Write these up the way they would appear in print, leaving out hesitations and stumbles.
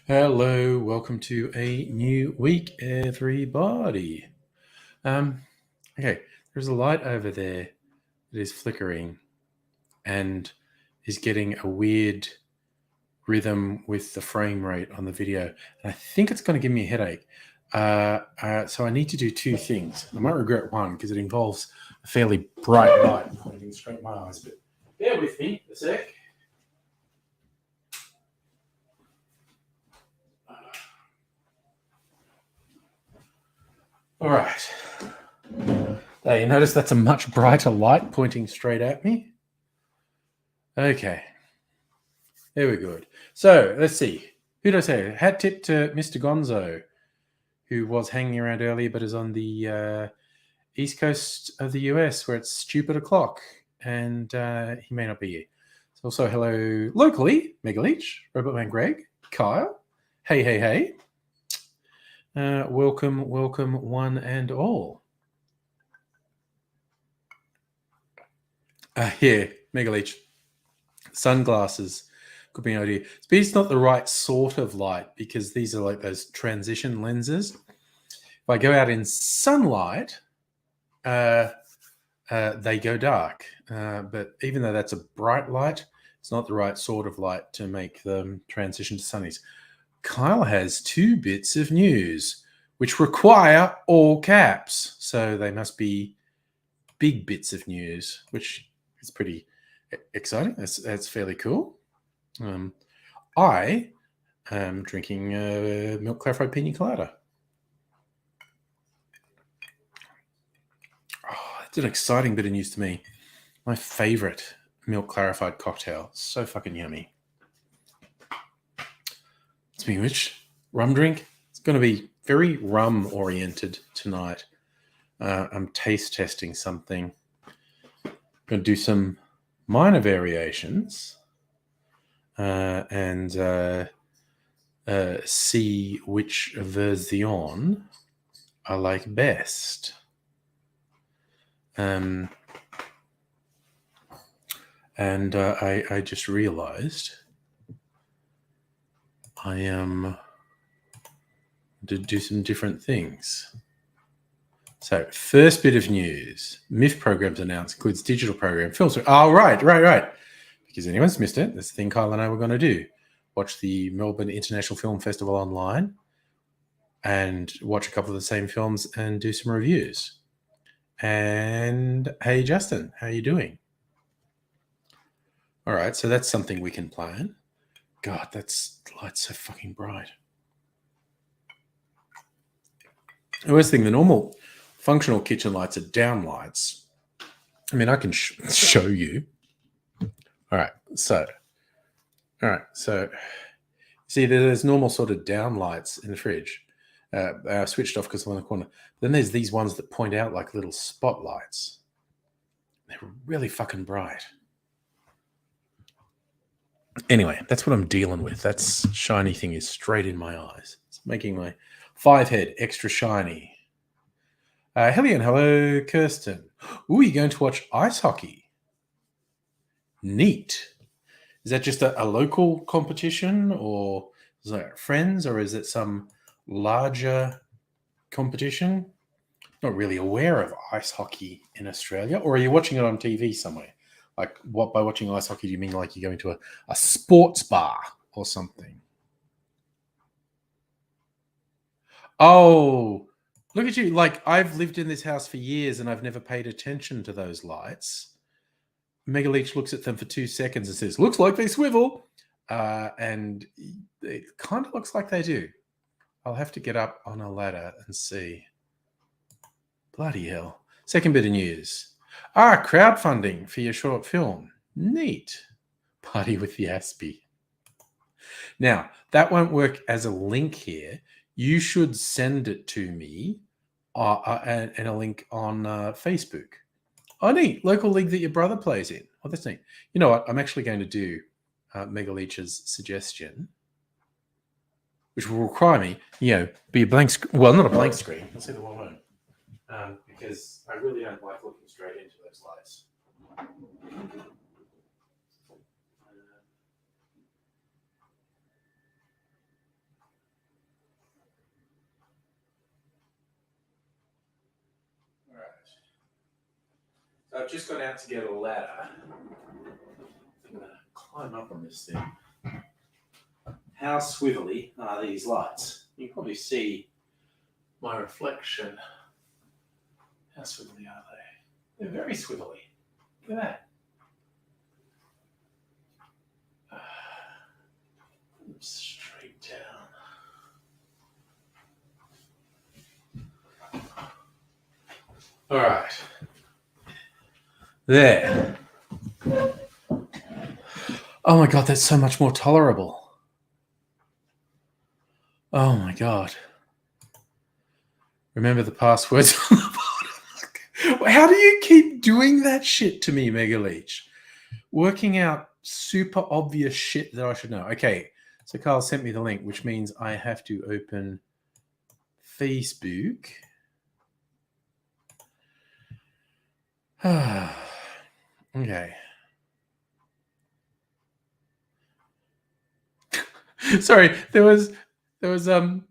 Hello, welcome to a new week, everybody. Okay, there's a light over there that is flickering and is getting a weird rhythm with the frame rate on the video. And I think it's going to give me a headache. So I need to do two things. I might regret one because it involves a fairly bright light pointing straight at my eyes, but bear with me a sec. All right. There, you notice that's a much brighter light pointing straight at me? Okay. There we go. So, let's see. Who did I say? Hat tip to Mr. Gonzo, who was hanging around earlier but is on the east coast of the US where it's stupid o'clock, and he may not be here. So also, hello locally, Megaleech, Robotman Greg, Kyle. Hey. Welcome, one and all. Yeah, Megaleech. Sunglasses could be an idea. It's not the right sort of light because these are like those transition lenses. If I go out in sunlight, they go dark. But even though that's a bright light, it's not the right sort of light to make them transition to sunnies. Kyle has 2 bits of news, which require all caps. So they must be big bits of news, which is pretty exciting. That's fairly cool. I am drinking milk clarified pina colada. Oh, that's an exciting bit of news to me. My favorite milk clarified cocktail. So fucking yummy. Speaking of which, rum drink. It's going to be very rum oriented tonight. I'm taste testing something. I'm going to do some minor variations and see which version I like best. And I just realized I am to do some different things. So, first bit of news. MIF programs announced includes digital program films. Oh, right. Because anyone's missed it, that's the thing Kyle and I were going to do. Watch the Melbourne International Film Festival online and watch a couple of the same films and do some reviews. And hey, Justin, how are you doing? All right, so that's something we can plan. God, the light's so fucking bright. I always think the normal functional kitchen lights are down lights. I mean, I can show you. All right, so see, there's normal sort of down lights in the fridge. I switched off because I'm in the corner. Then there's these ones that point out like little spotlights. They're really fucking bright. Anyway, that's what I'm dealing with. That shiny thing is straight in my eyes. It's making my 5-head extra shiny. Hello, Kirsten. Ooh, you're going to watch ice hockey. Neat. Is that just a local competition, or is that friends, or is it some larger competition? Not really aware of ice hockey in Australia, or are you watching it on TV somewhere? Like, what by watching ice hockey, do you mean like you're going to a sports bar or something? Oh, look at you. Like, I've lived in this house for years and I've never paid attention to those lights. Megaleech looks at them for 2 seconds and says, looks like they swivel. And it kind of looks like they do. I'll have to get up on a ladder and see. Bloody hell. Second bit of news. Crowdfunding for your short film. Neat. Party with the Aspie. Now, that won't work as a link here. You should send it to me and a link on Facebook. Oh, neat. Local league that your brother plays in. Oh, that's neat. You know what? I'm actually going to do Mega Leech's suggestion, which will require me, be a blank screen. Well, not a blank screen. Let's see the one because I really don't like looking straight into those lights. All right. So I've just gone out to get a ladder. I'm going to climb up on this thing. How swivelly are these lights? You can probably see my reflection. How swivelly are they? They're very swivelly. Look at that. Straight down. All right. There. Oh my God, that's so much more tolerable. Oh my God. Remember the passwords on the bottom. How do you keep doing that shit to me, Mega Leech? Working out super obvious shit that I should know. Okay, so Carl sent me the link, which means I have to open Facebook. Okay. Sorry, there was a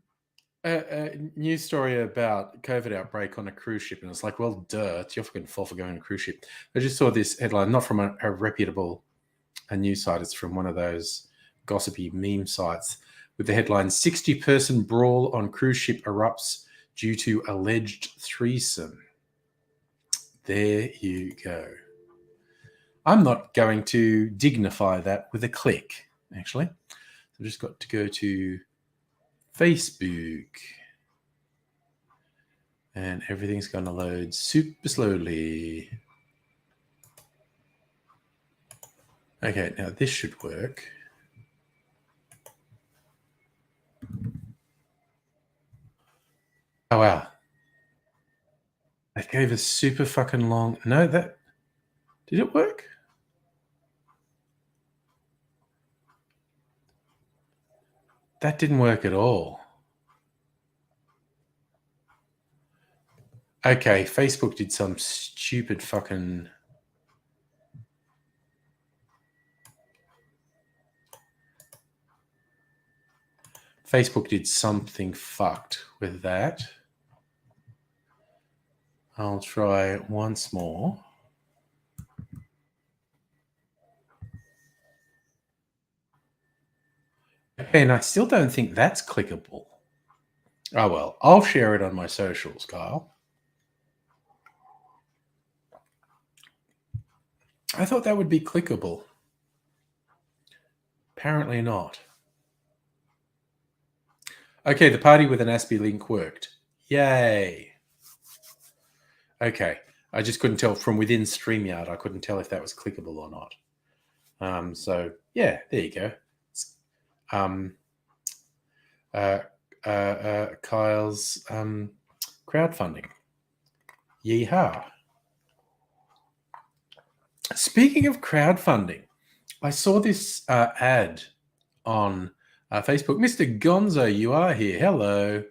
news story about COVID outbreak on a cruise ship, and it's like, well, duh, it's your fucking fault for going on a cruise ship. I just saw this headline, not from a reputable news site, it's from one of those gossipy meme sites, with the headline, 60-person brawl on cruise ship erupts due to alleged threesome. There you go. I'm not going to dignify that with a click, actually. So I've just got to go to Facebook. And everything's going to load super slowly. Okay, now this should work. Oh, wow. That gave us super fucking long. No, that... Did it work? That didn't work at all. Okay, Facebook did some stupid fucking... Facebook did something fucked with that. I'll try once more. Okay, and I still don't think that's clickable. Oh, well, I'll share it on my socials, Kyle. I thought that would be clickable. Apparently not. Okay, the party with an Aspie link worked. Yay. Okay, I just couldn't tell from within StreamYard. I couldn't tell if that was clickable or not. So, yeah, there you go. Kyle's crowdfunding. Yeehaw. Speaking of crowdfunding, I saw this ad on Facebook. Mr. Gonzo, you are here. Hello.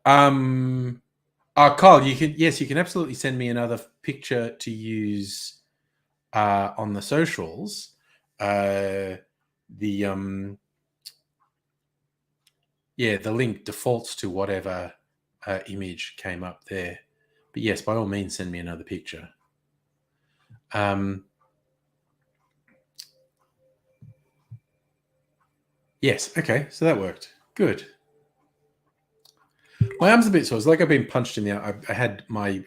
Kyle, you can absolutely send me another picture to use on the socials. The link defaults to whatever image came up there. But yes, by all means, send me another picture. Yes, okay, so that worked. Good. My arm's a bit sore. It's like I've been punched in the eye. I had my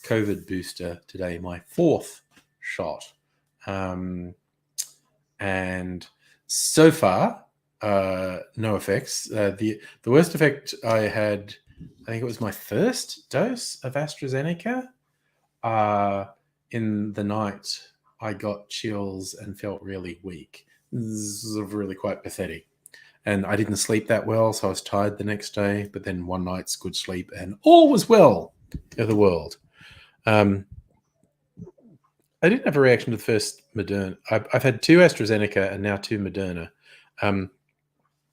COVID booster today, my 4th shot. And so far, no effects. The worst effect I had, I think it was my first dose of AstraZeneca in the night I got chills and felt really weak. This is really quite pathetic. And I didn't sleep that well, so I was tired the next day. But then one night's good sleep, and all was well in the world. I didn't have a reaction to the first Moderna. I've had 2 AstraZeneca and now 2 Moderna. I mean,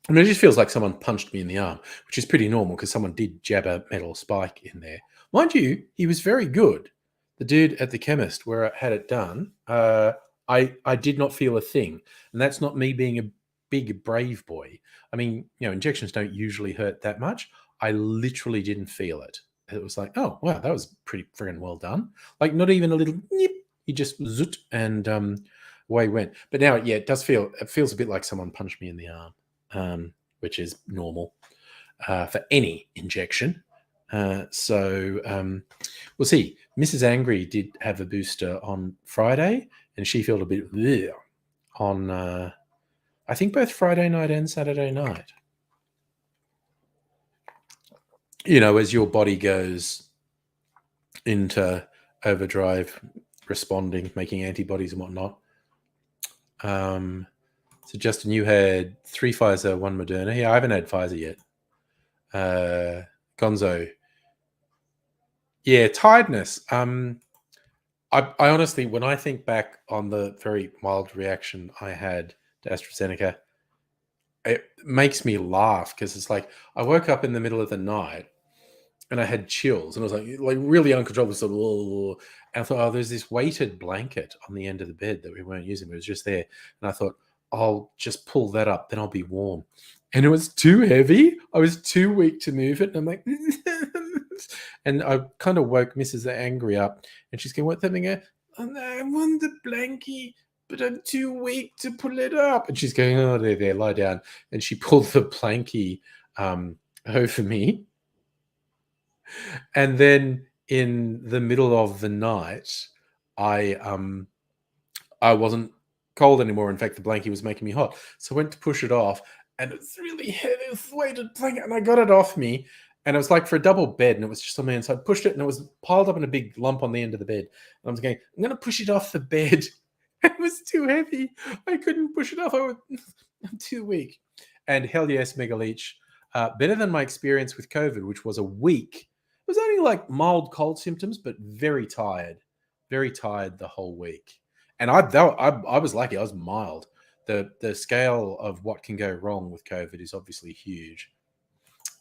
it just feels like someone punched me in the arm, which is pretty normal because someone did jab a metal spike in there. Mind you, he was very good. The dude at the chemist where I had it done, I did not feel a thing. And that's not me being a big, brave boy. I mean, injections don't usually hurt that much. I literally didn't feel it. It was like, oh, wow, that was pretty friggin' well done. Like, not even a little nip. He just zoot and away went. But now, yeah, it feels a bit like someone punched me in the arm, which is normal for any injection. So we'll see. Mrs. Angry did have a booster on Friday, and she felt a bit bleh on, I think, both Friday night and Saturday night. As your body goes into overdrive, responding, making antibodies and whatnot. So Justin, you had 3 Pfizer, 1 Moderna. Yeah, I haven't had Pfizer yet. Gonzo. Yeah, tiredness. I honestly, when I think back on the very mild reaction I had to AstraZeneca, it makes me laugh because it's like I woke up in the middle of the night and I had chills and I was like really uncontrollable. So, and I thought, oh, there's this weighted blanket on the end of the bed that we weren't using. It was just there. And I thought, I'll just pull that up, then I'll be warm. And it was too heavy. I was too weak to move it. And I'm like, and I kind of woke Mrs. Angry up. And she's going, what's happening? I want the blankie, but I'm too weak to pull it up. And she's going, oh, there, lie down. And she pulled the blankie over me. And then in the middle of the night, I wasn't cold anymore. In fact, the blankie was making me hot. So I went to push it off, and it's really heavy, weighted blanket, and I got it off me. And it was like for a double bed, and it was just on me. So I pushed it, and it was piled up in a big lump on the end of the bed. And I was going, I'm going to push it off the bed. It was too heavy. I couldn't push it off. I'm too weak. And hell yes, Mega Leech. Better than my experience with COVID, which was a week. It was only like mild cold symptoms, but very tired the whole week. And I was lucky. I was mild. The scale of what can go wrong with COVID is obviously huge.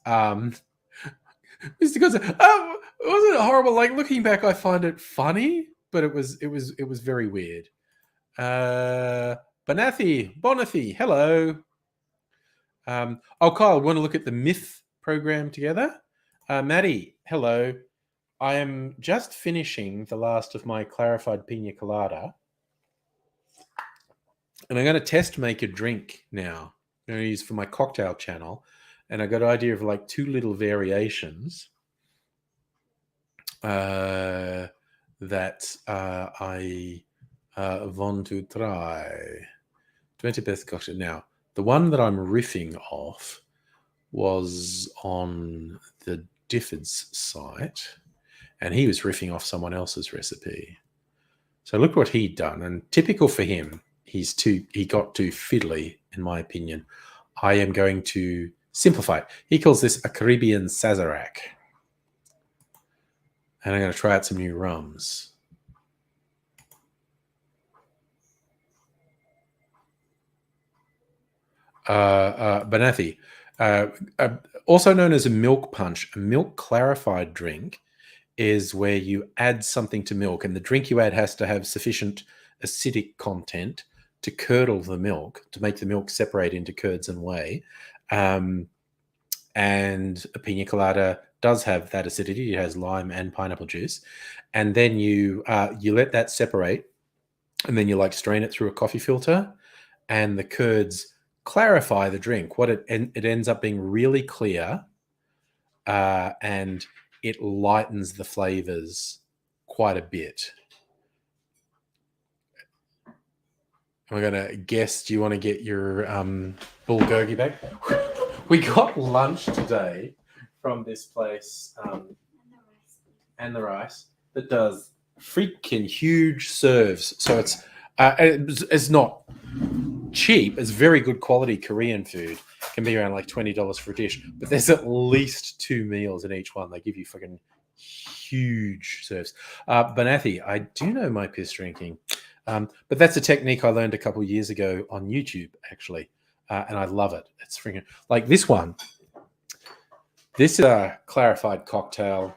Mr. Gonzo, wasn't it horrible? Like looking back, I find it funny, but it was very weird. Bonathy, hello. Kyle, want to look at the Myth program together? Maddie, hello. I am just finishing the last of my clarified pina colada. And I'm going to test make a drink now. I'm going to use for my cocktail channel. And I got an idea of like 2 little variations that I want to try. 20 best cocktail. Now, the one that I'm riffing off was on the Difford's site, and he was riffing off someone else's recipe. So look what he'd done, and typical for him, he got too fiddly, in my opinion. I am going to simplify it. He calls this a Caribbean Sazerac. And I'm going to try out some new rums. Banathi, also known as a milk punch, a milk clarified drink is where you add something to milk, and the drink you add has to have sufficient acidic content to curdle the milk, to make the milk separate into curds and whey. And a pina colada does have that acidity. It has lime and pineapple juice. And then you let that separate, and then you strain it through a coffee filter, and the curds clarify the drink. What it ends up being really clear, and it lightens the flavors quite a bit. We're going to guess, do you want to get your bulgogi back? We got lunch today from this place, and the rice, that does freaking huge serves. So it's It's not cheap. It's very good quality Korean food. It can be around like $20 for a dish, but there's at least 2 meals in each one. They give you fucking huge serves. Banathi, I do know my piss drinking, but that's a technique I learned a couple of years ago on YouTube, actually, and I love it. It's freaking like this one. This is a clarified cocktail.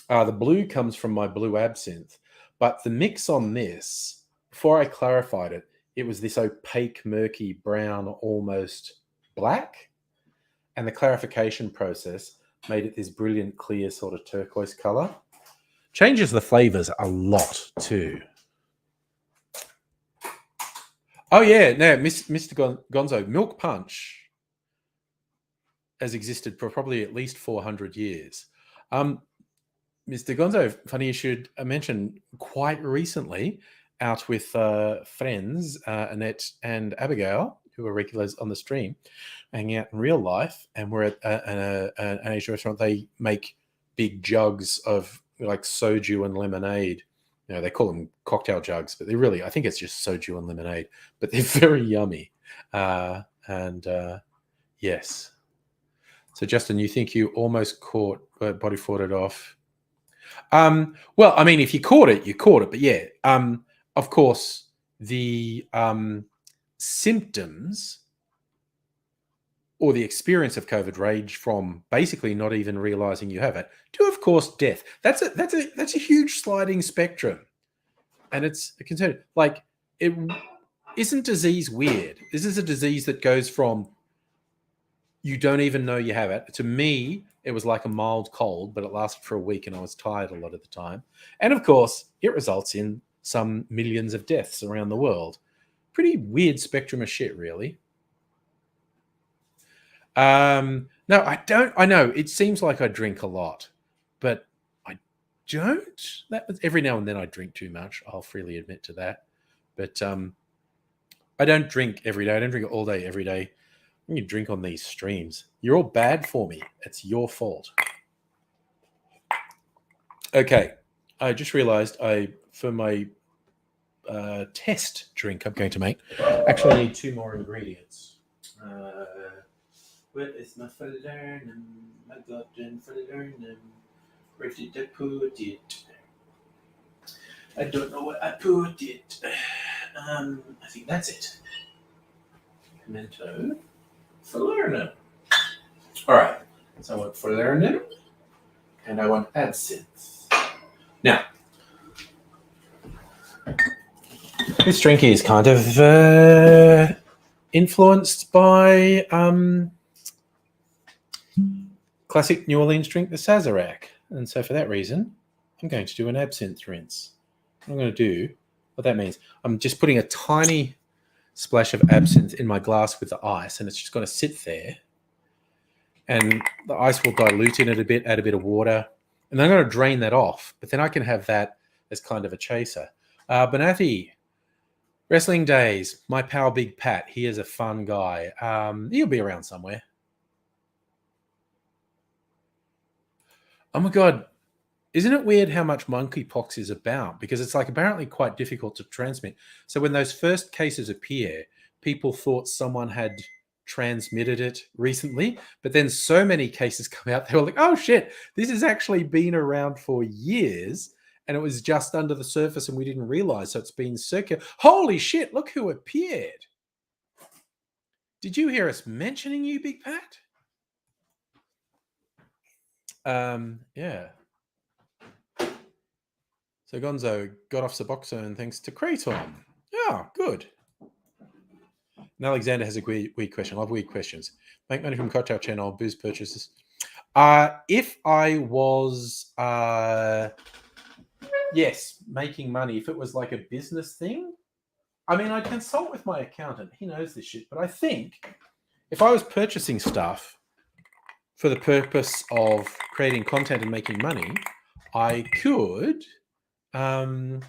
The blue comes from my blue absinthe, but the mix on this, before I clarified it, it was this opaque, murky brown, almost black, and the clarification process made it this brilliant, clear sort of turquoise color. Changes the flavors a lot too. Oh yeah, no, Mr. Gonzo, milk punch has existed for probably at least 400 years. Mr. Gonzo, funny you should mention, quite recently, out with friends, Annette and Abigail, who are regulars on the stream, hanging out in real life, and we're at an Asian restaurant. They make big jugs of like soju and lemonade. You know, they call them cocktail jugs, but they're really, I think it's just soju and lemonade, but they're very yummy. Yes. So, Justin, you think you almost caught body fought it off? Well, I mean, if you caught it, you caught it. But yeah, of course, the symptoms or the experience of COVID range from basically not even realizing you have it to, of course, death. That's a huge sliding spectrum, and it's a concern. Like, it isn't disease weird. This is a disease that goes from you don't even know you have it. To me, it was like a mild cold, but it lasted for a week and I was tired a lot of the time. And of course, it results in some millions of deaths around the world. Pretty weird spectrum of shit, really. No, I don't. I know it seems like I drink a lot, but I don't. Every now and then I drink too much. I'll freely admit to that. But I don't drink every day. I don't drink all day, every day. When you drink on these streams, you're all bad for me. It's your fault. Okay, I just realized for my test drink I'm going to make, actually I need 2 more ingredients. Where is my falernum? My golden falernum. Where did I put it? I don't know where I put it. I think that's it. Pimento. Falernum. All right. So I want falernum, and I want absinthe. Now, this drink is kind of influenced by classic New Orleans drink, the Sazerac, and so for that reason, I'm going to do an absinthe rinse. What I'm going to do, what that means, I'm just putting a tiny splash of absinthe in my glass with the ice, and it's just going to sit there, and the ice will dilute in it a bit, add a bit of water, and then I'm going to drain that off, but then I can have that as kind of a chaser. Banathi, Wrestling Days, my pal Big Pat, he is a fun guy. He'll be around somewhere. Oh my God, isn't it weird how much monkeypox is about? Because it's like apparently quite difficult to transmit. So when those first cases appear, people thought someone had transmitted it recently, but then so many cases come out, they were like, oh shit, this has actually been around for years and it was just under the surface and we didn't realize. So it's been circular. Holy shit, look who appeared. Did you hear us mentioning you, Big Pat? Yeah. So Gonzo got off Suboxone thanks to Kratom. Yeah, good. And Alexander has a weird question. I love weird questions. Make money from cocktail channel, booze purchases. If I was, yes, making money, if it was like a business thing, I mean, I'd consult with my accountant. He knows this shit. But I think if I was purchasing stuff for the purpose of creating content and making money, I could do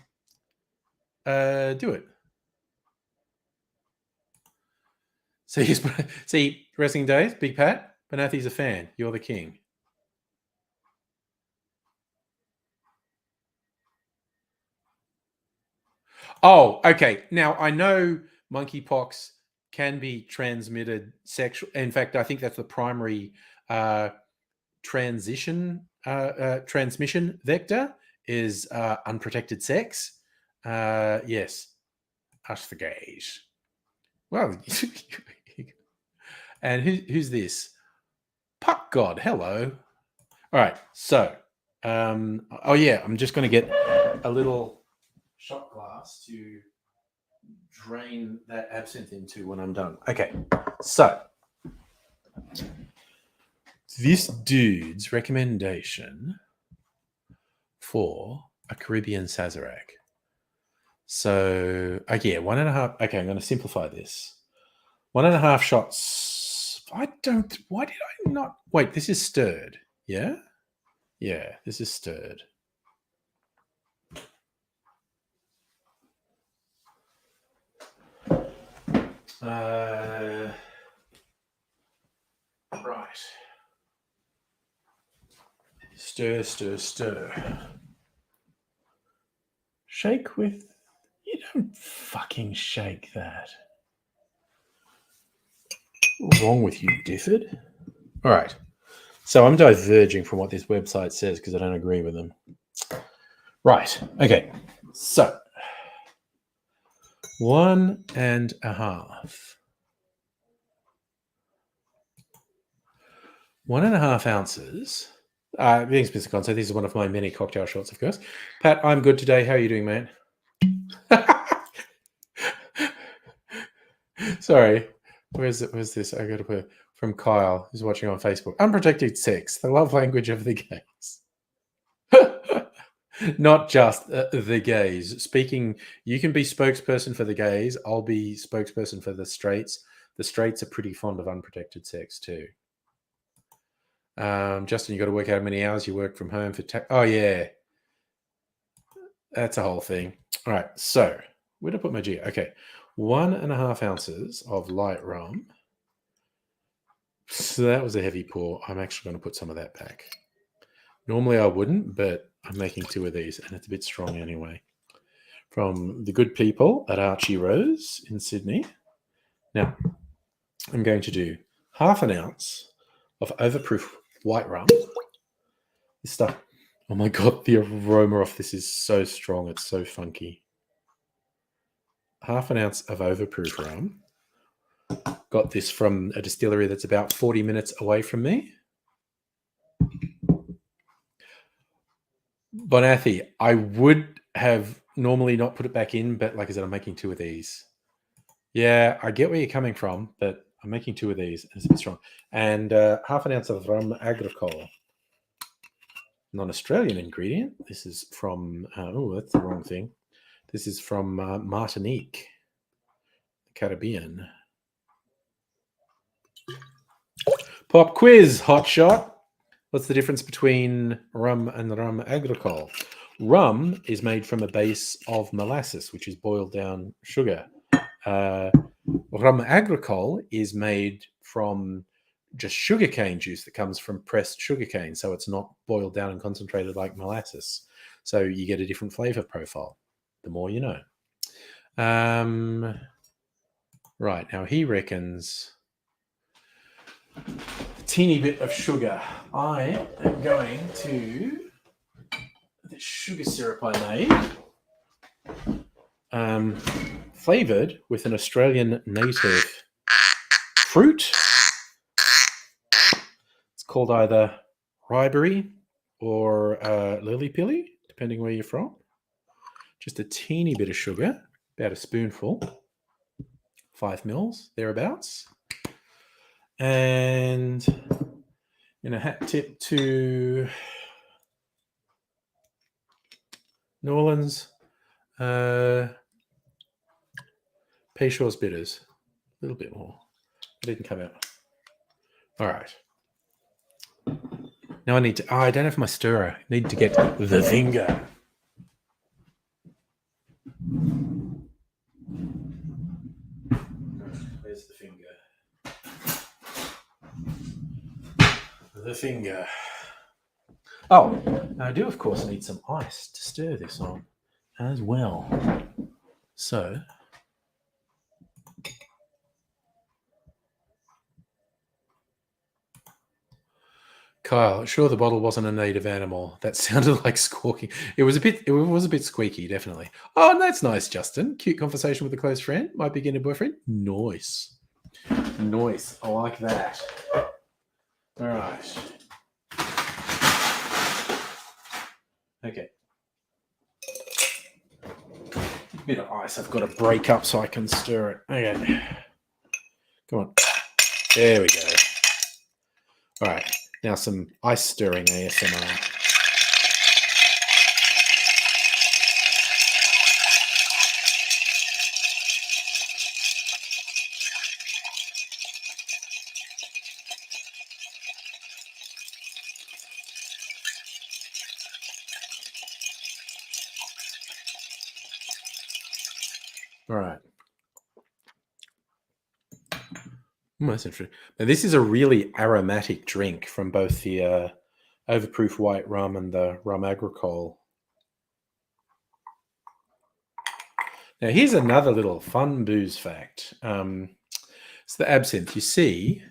it. See, Wrestling Days, Big Pat, Banathi's a fan. You're the king. Oh, okay. Now I know monkeypox can be transmitted sexual. In fact, I think that's the primary transmission vector is unprotected sex. Yes, us the gays. Well, and who's this? Puck God. Hello. All right. So, oh yeah, I'm just going to get a little shot glass to drain that absinthe into when I'm done. Okay. So, this dude's recommendation for a Caribbean Sazerac. So, okay, 1.5. Okay, I'm going to simplify this. 1.5 shots. Why did I not? Wait, this is stirred. Yeah? Yeah, this is stirred. Right. Stir, stir, stir. Shake with. You don't fucking shake that. What's wrong with you, Difford? All right. So I'm diverging from what this website says because I don't agree with them. Right. Okay. So 1.5. 1.5 ounces. Being specific, so this is one of my many cocktail shots, of course. Pat, I'm good today. How are you doing, mate? Sorry. Where's this? I got to put from Kyle, who's watching on Facebook. Unprotected sex, the love language of the gays. Not just the gays. Speaking, you can be spokesperson for the gays. I'll be spokesperson for the straights. The straights are pretty fond of unprotected sex too. Justin, you got to work out how many hours you work from home for. Oh yeah, that's a whole thing. All right, so where did I put my G? Okay, 1.5 ounces of light rum. So that was a heavy pour. I'm actually going to put some of that back. Normally I wouldn't, but I'm making 2 of these, and it's a bit strong anyway. From the good people at Archie Rose in Sydney. Now, I'm going to do 1/2 ounce of overproof white rum. This stuff, oh my God, the aroma of this is so strong. It's so funky. 1/2 ounce of overproof rum. Got this from a distillery that's about 40 minutes away from me. Bonathi, I would have normally not put it back in, but like I said, I'm making 2 of these. Yeah, I get where you're coming from, but I'm making 2 of these, and it's a bit strong. And 1/2 ounce of rum agricole. Non-Australian ingredient. This is from, oh, that's the wrong thing. This is from Martinique, Caribbean. Pop quiz, hot shot. What's the difference between rum and rum agricole? Rum is made from a base of molasses, which is boiled down sugar. Rum agricole is made from just sugarcane juice that comes from pressed sugarcane, so it's not boiled down and concentrated like molasses. So you get a different flavor profile. The more you know. Right, now he reckons a teeny bit of sugar. I am going to the sugar syrup I made, flavored with an Australian native fruit. It's called either riberry or lily pilly, depending where you're from. Just a teeny bit of sugar, about a spoonful, 5 mils, thereabouts. And in a hat tip to New Orleans, Peychaud's bitters, a little bit more. It didn't come out. All right. Now I need to, I don't have my stirrer. I need to get the finger. Where's the finger? The finger. Oh, I do, of course, need some ice to stir this on as well. So, Kyle, sure the bottle wasn't a native animal. That sounded like squawking. It was a bit squeaky, definitely. Oh, and that's nice, Justin. Cute conversation with a close friend. Might begin a boyfriend. Nice. Nice. I like that. All right. Okay. A bit of ice. I've got to break up so I can stir it. Okay. Come on. There we go. All right. Now some ice stirring ASMR. All right. That's interesting. Now, this is a really aromatic drink from both the overproof white rum and the rum agricole. Now, here's another little fun booze fact. It's the absinthe. You see,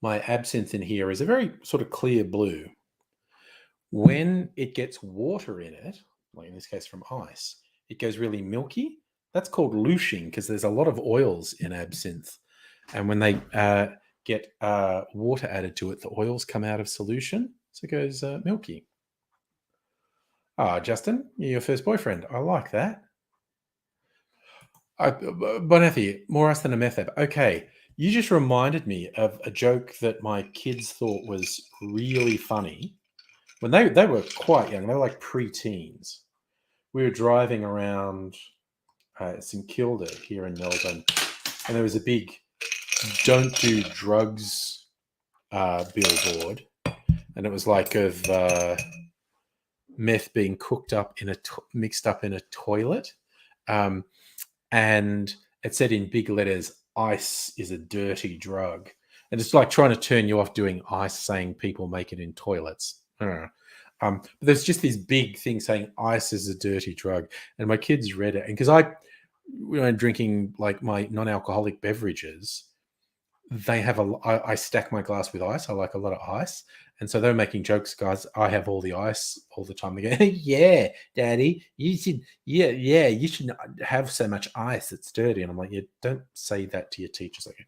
my absinthe in here is a very sort of clear blue. When it gets water in it, like in this case from ice, it goes really milky. That's called lushing because there's a lot of oils in absinthe. And when they get water added to it, the oils come out of solution. So it goes milky. Ah, Justin, you're your first boyfriend. I like that. Bonathi, more us than a method. Okay, you just reminded me of a joke that my kids thought was really funny. When they were quite young, they were like pre-teens. We were driving around St Kilda here in Melbourne, and there was a big "Don't do drugs" billboard, and it was like of meth being cooked up in mixed up in a toilet, and it said in big letters, "Ice is a dirty drug," and it's like trying to turn you off doing ice, saying people make it in toilets. But there's just this big thing saying ice is a dirty drug, and my kids read it, and because when I'm drinking like my non-alcoholic beverages, they have I stack my glass with ice. I like a lot of ice. And so they're making jokes, guys. I have all the ice all the time. They go, yeah, Daddy, you should, you shouldn't have so much ice. It's dirty. And I'm like, yeah, don't say that to your teachers. Okay.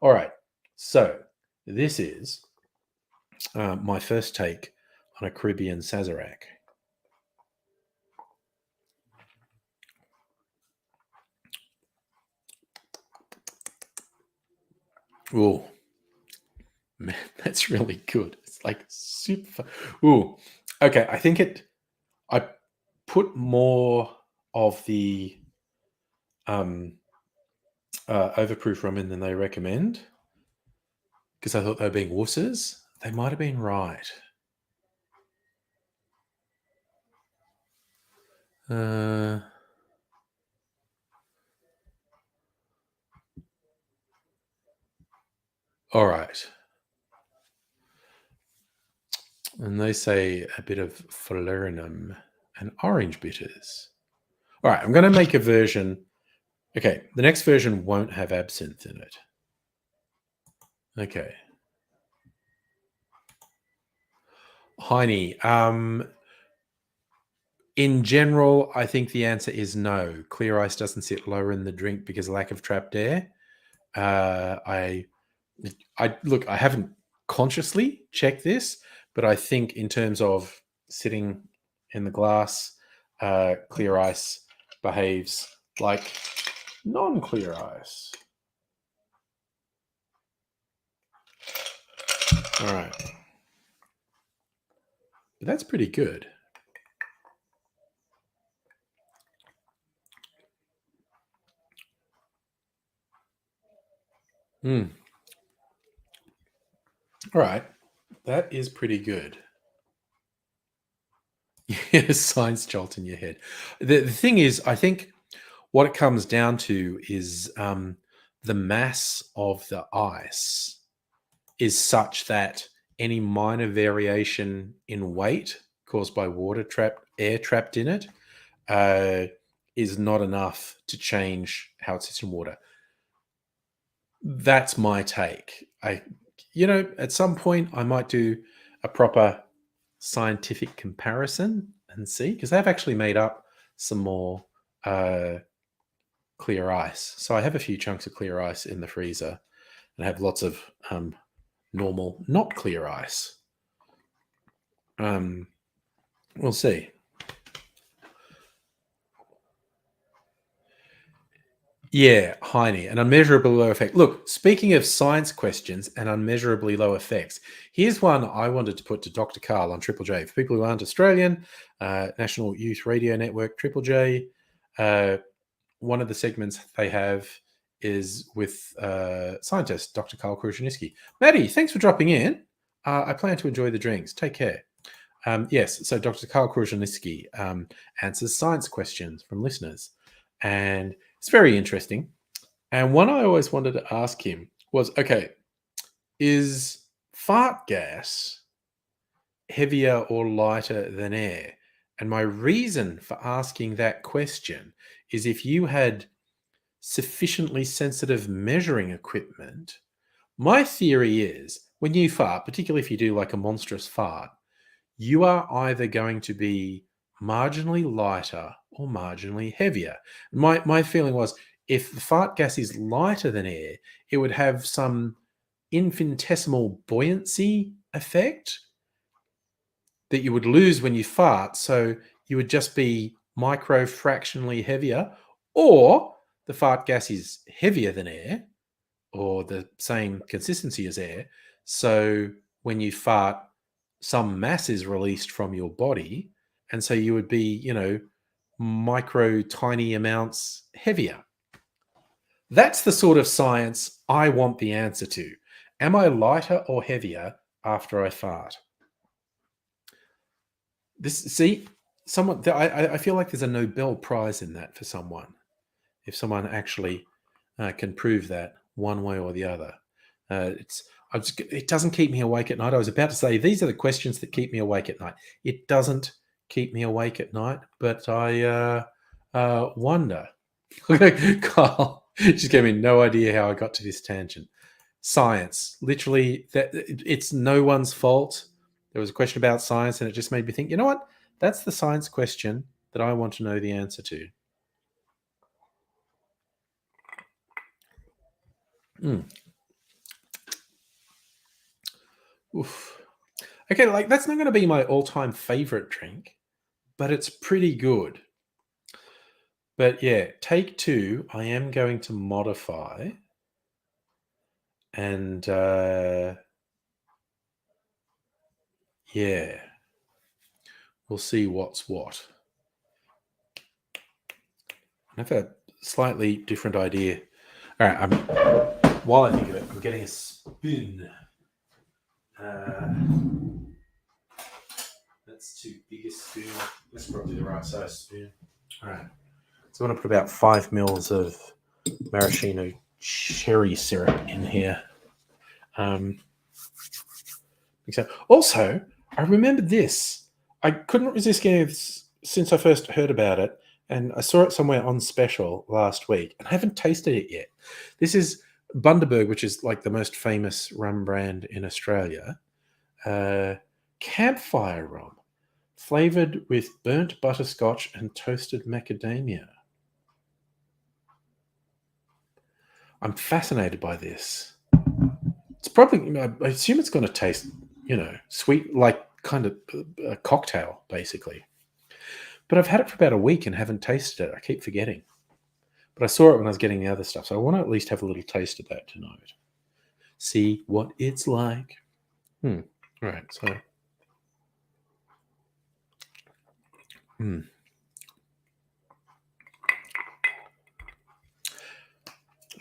All right. So this is my first take on a Caribbean Sazerac. Oh, man, that's really good. It's like super. Ooh, okay. I think I put more of the overproof rum in than they recommend because I thought they were being wusses. They might have been right. All right. And they say a bit of falernum and orange bitters. All right, I'm going to make a version. Okay, the next version won't have absinthe in it. Okay. Heine, in general, I think the answer is no. Clear ice doesn't sit lower in the drink because of lack of trapped air. I look, I haven't consciously checked this, but I think in terms of sitting in the glass, clear ice behaves like non-clear ice. All right. But that's pretty good. All right. That is pretty good. Science jolt in your head. The thing is, I think what it comes down to is the mass of the ice is such that any minor variation in weight caused by air trapped in it is not enough to change how it sits in water. That's my take. At some point I might do a proper scientific comparison and see, because they've actually made up some more clear ice. So I have a few chunks of clear ice in the freezer, and I have lots of normal, not clear ice. We'll see. Yeah, Heine, an unmeasurably low effect. Look, speaking of science questions and unmeasurably low effects, here's one I wanted to put to Dr. Carl on Triple J. For people who aren't Australian, National Youth Radio Network, Triple J, one of the segments they have is with scientist Dr. Carl Kruszelnicki. Maddie, thanks for dropping in. I plan to enjoy the drinks. Take care. Yes, so Dr. Carl Kruszelnicki answers science questions from listeners, and it's very interesting. And one I always wanted to ask him was, okay, is fart gas heavier or lighter than air? And my reason for asking that question is, if you had sufficiently sensitive measuring equipment, my theory is when you fart, particularly if you do like a monstrous fart, you are either going to be marginally lighter or marginally heavier. My feeling was, if the fart gas is lighter than air, it would have some infinitesimal buoyancy effect that you would lose when you fart. So you would just be micro fractionally heavier, or the fart gas is heavier than air or the same consistency as air. So when you fart, some mass is released from your body, and so you would be, micro tiny amounts heavier. That's the sort of science I want the answer to. Am I lighter or heavier after I fart? I feel like there's a Nobel Prize in that for someone, if someone actually can prove that one way or the other. It doesn't keep me awake at night. I was about to say, these are the questions that keep me awake at night. It doesn't keep me awake at night, but I wonder. Carl just gave me no idea how I got to this tangent. Science, literally, it's no one's fault. There was a question about science, and it just made me think, you know what? That's the science question that I want to know the answer to. Oof. Okay, like that's not going to be my all-time favorite drink, but it's pretty good. But yeah, take two, I am going to modify, and yeah, we'll see what's what. I have a slightly different idea. All right, while I think of it, I'm getting a spoon. That's too big a spoon. That's probably the right size spoon. All right. So I want to put about 5 mils of maraschino cherry syrup in here. Also, I remembered this. I couldn't resist getting this since I first heard about it, and I saw it somewhere on special last week, and I haven't tasted it yet. This is Bundaberg, which is like the most famous rum brand in Australia. Campfire rum, flavored with burnt butterscotch and toasted macadamia. I'm fascinated by this. It's probably, I assume it's going to taste, sweet, like kind of a cocktail, basically. But I've had it for about a week and haven't tasted it. I keep forgetting. But I saw it when I was getting the other stuff, so I want to at least have a little taste of that tonight. See what it's like. All right, so.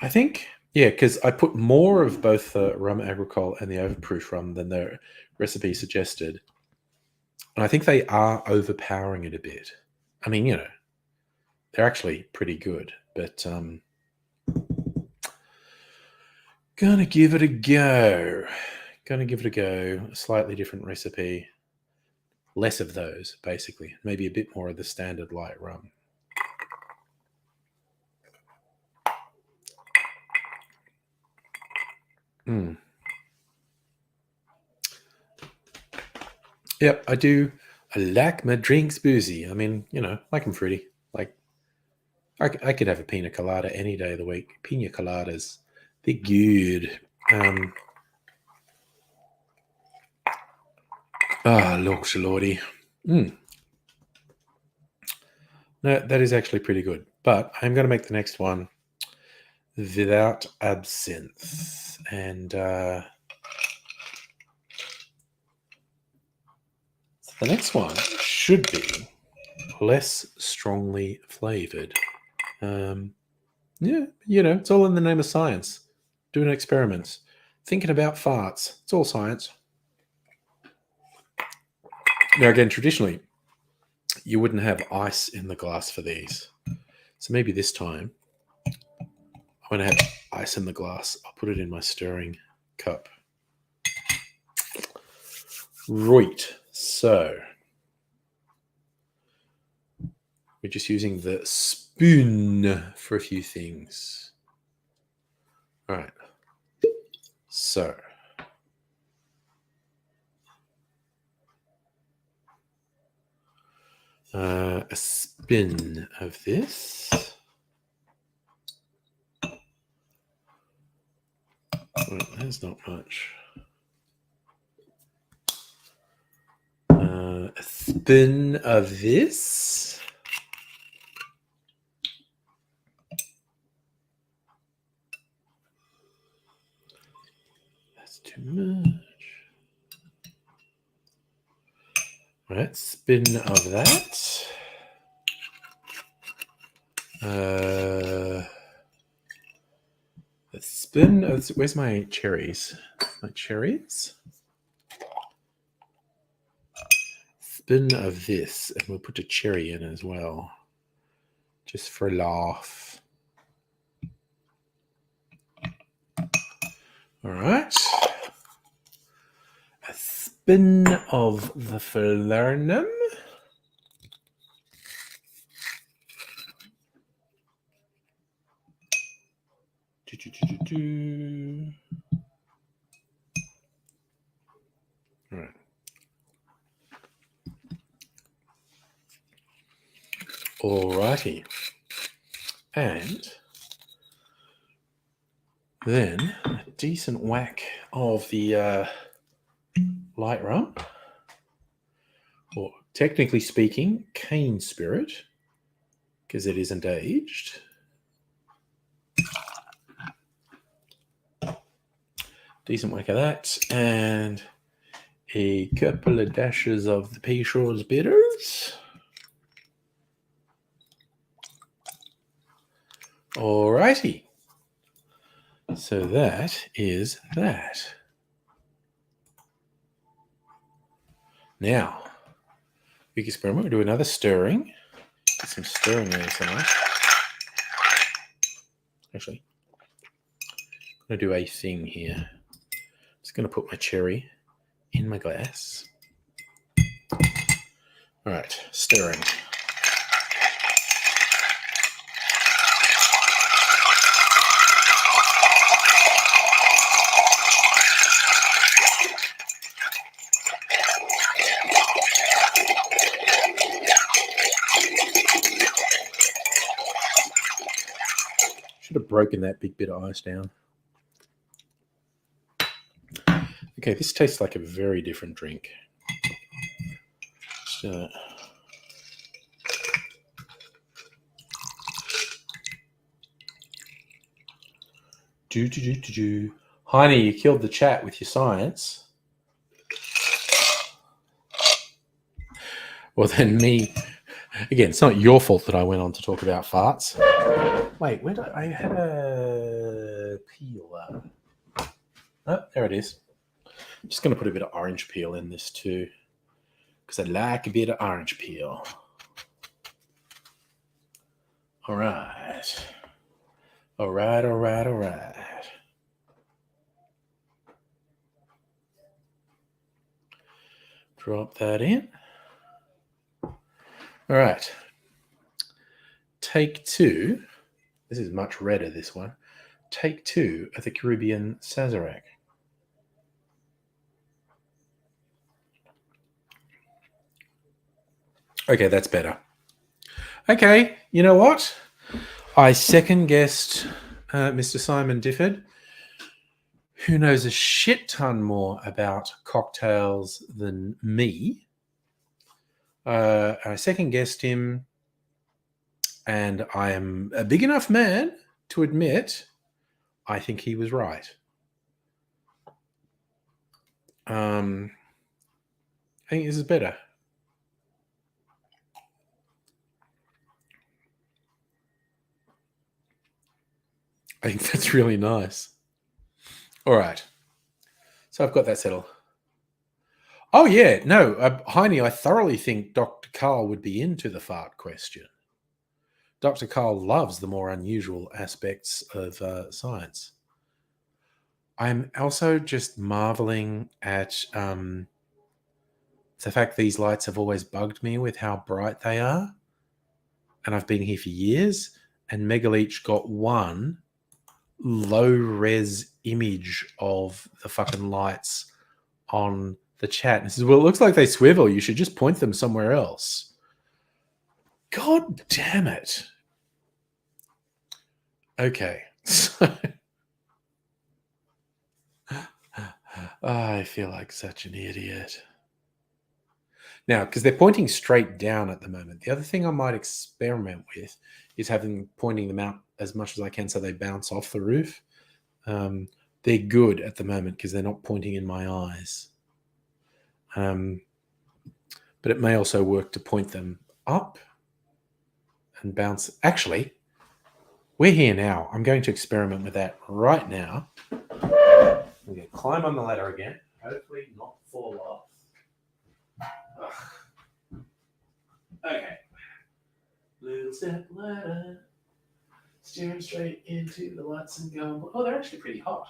I think, yeah, because I put more of both the rum agricole and the overproof rum than the recipe suggested. And I think they are overpowering it a bit. I mean, they're actually pretty good, but gonna give it a go. A slightly different recipe. Less of those, basically. Maybe a bit more of the standard light rum. Yep, I do. I like my drinks boozy. I mean, like them fruity. Like, I could have a pina colada any day of the week. Pina coladas, they're good. Lord, lordy. No, that is actually pretty good. But I'm going to make the next one without absinthe. And the next one should be less strongly flavored. Yeah, it's all in the name of science. Doing experiments. Thinking about farts. It's all science. Now, again, traditionally, you wouldn't have ice in the glass for these. So maybe this time, when I have ice in the glass, I'll put it in my stirring cup. Right. So we're just using the spoon for a few things. All right. So a spin of this. Well, there's not much. A spin of this. That's too much. All right, spin of that. A spin of... Where's my cherries? My cherries? Spin of this, and we'll put a cherry in as well, just for a laugh. All right. A spin of the falernum. All right. Alrighty. And then a decent whack of the light rum, or technically speaking, cane spirit, because it isn't aged. Decent whack of that, and a couple of dashes of the Peychaud's bitters. Alrighty. So that is that. Now, big experiment. We'll do another stirring. Get some stirring there somewhere. Actually, I'm going to do a thing here. Just going to put my cherry in my glass. All right, stirring. Should have broken that big bit of ice down. Okay, this tastes like a very different drink. Heine, you killed the chat with your science. Well, then me. Again, it's not your fault that I went on to talk about farts. Wait, where did I had a peel? Oh, there it is. I'm just going to put a bit of orange peel in this too, because I like a bit of orange peel. All right. All right, all right, all right. Drop that in. All right. Take two. This is much redder, this one. Take two of the Caribbean Sazerac. Okay, that's better. Okay, you know what? I second guessed Mr. Simon Difford, who knows a shit ton more about cocktails than me. I second guessed him, and I am a big enough man to admit I think he was right. I think this is better. I think that's really nice. All right. So I've got that settled. Oh, yeah. No, Heine, I thoroughly think Dr. Carl would be into the fart question. Dr. Carl loves the more unusual aspects of science. I'm also just marveling at the fact these lights have always bugged me with how bright they are. And I've been here for years. And Megaleech got one low res image of the fucking lights on the chat. And says, well, it looks like they swivel. You should just point them somewhere else. God damn it. Okay. I feel like such an idiot. Now, because they're pointing straight down at the moment. The other thing I might experiment with is pointing them out as much as I can so they bounce off the roof. They're good at the moment because they're not pointing in my eyes. But it may also work to point them up and bounce. Actually, we're here now. I'm going to experiment with that right now. I'm going to climb on the ladder again. Hopefully not fall off. Ugh. Okay. Little step ladder. Steering straight into the lights and going. Oh, they're actually pretty hot.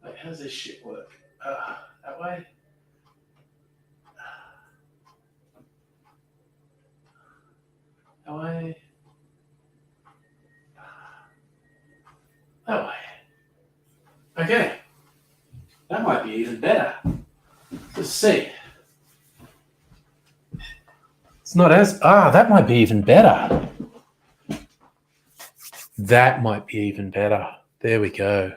Wait, how does this shit work? That way? That way? That way. Okay. That might be even better. Let's see. It's not as... that might be even better. That might be even better. There we go.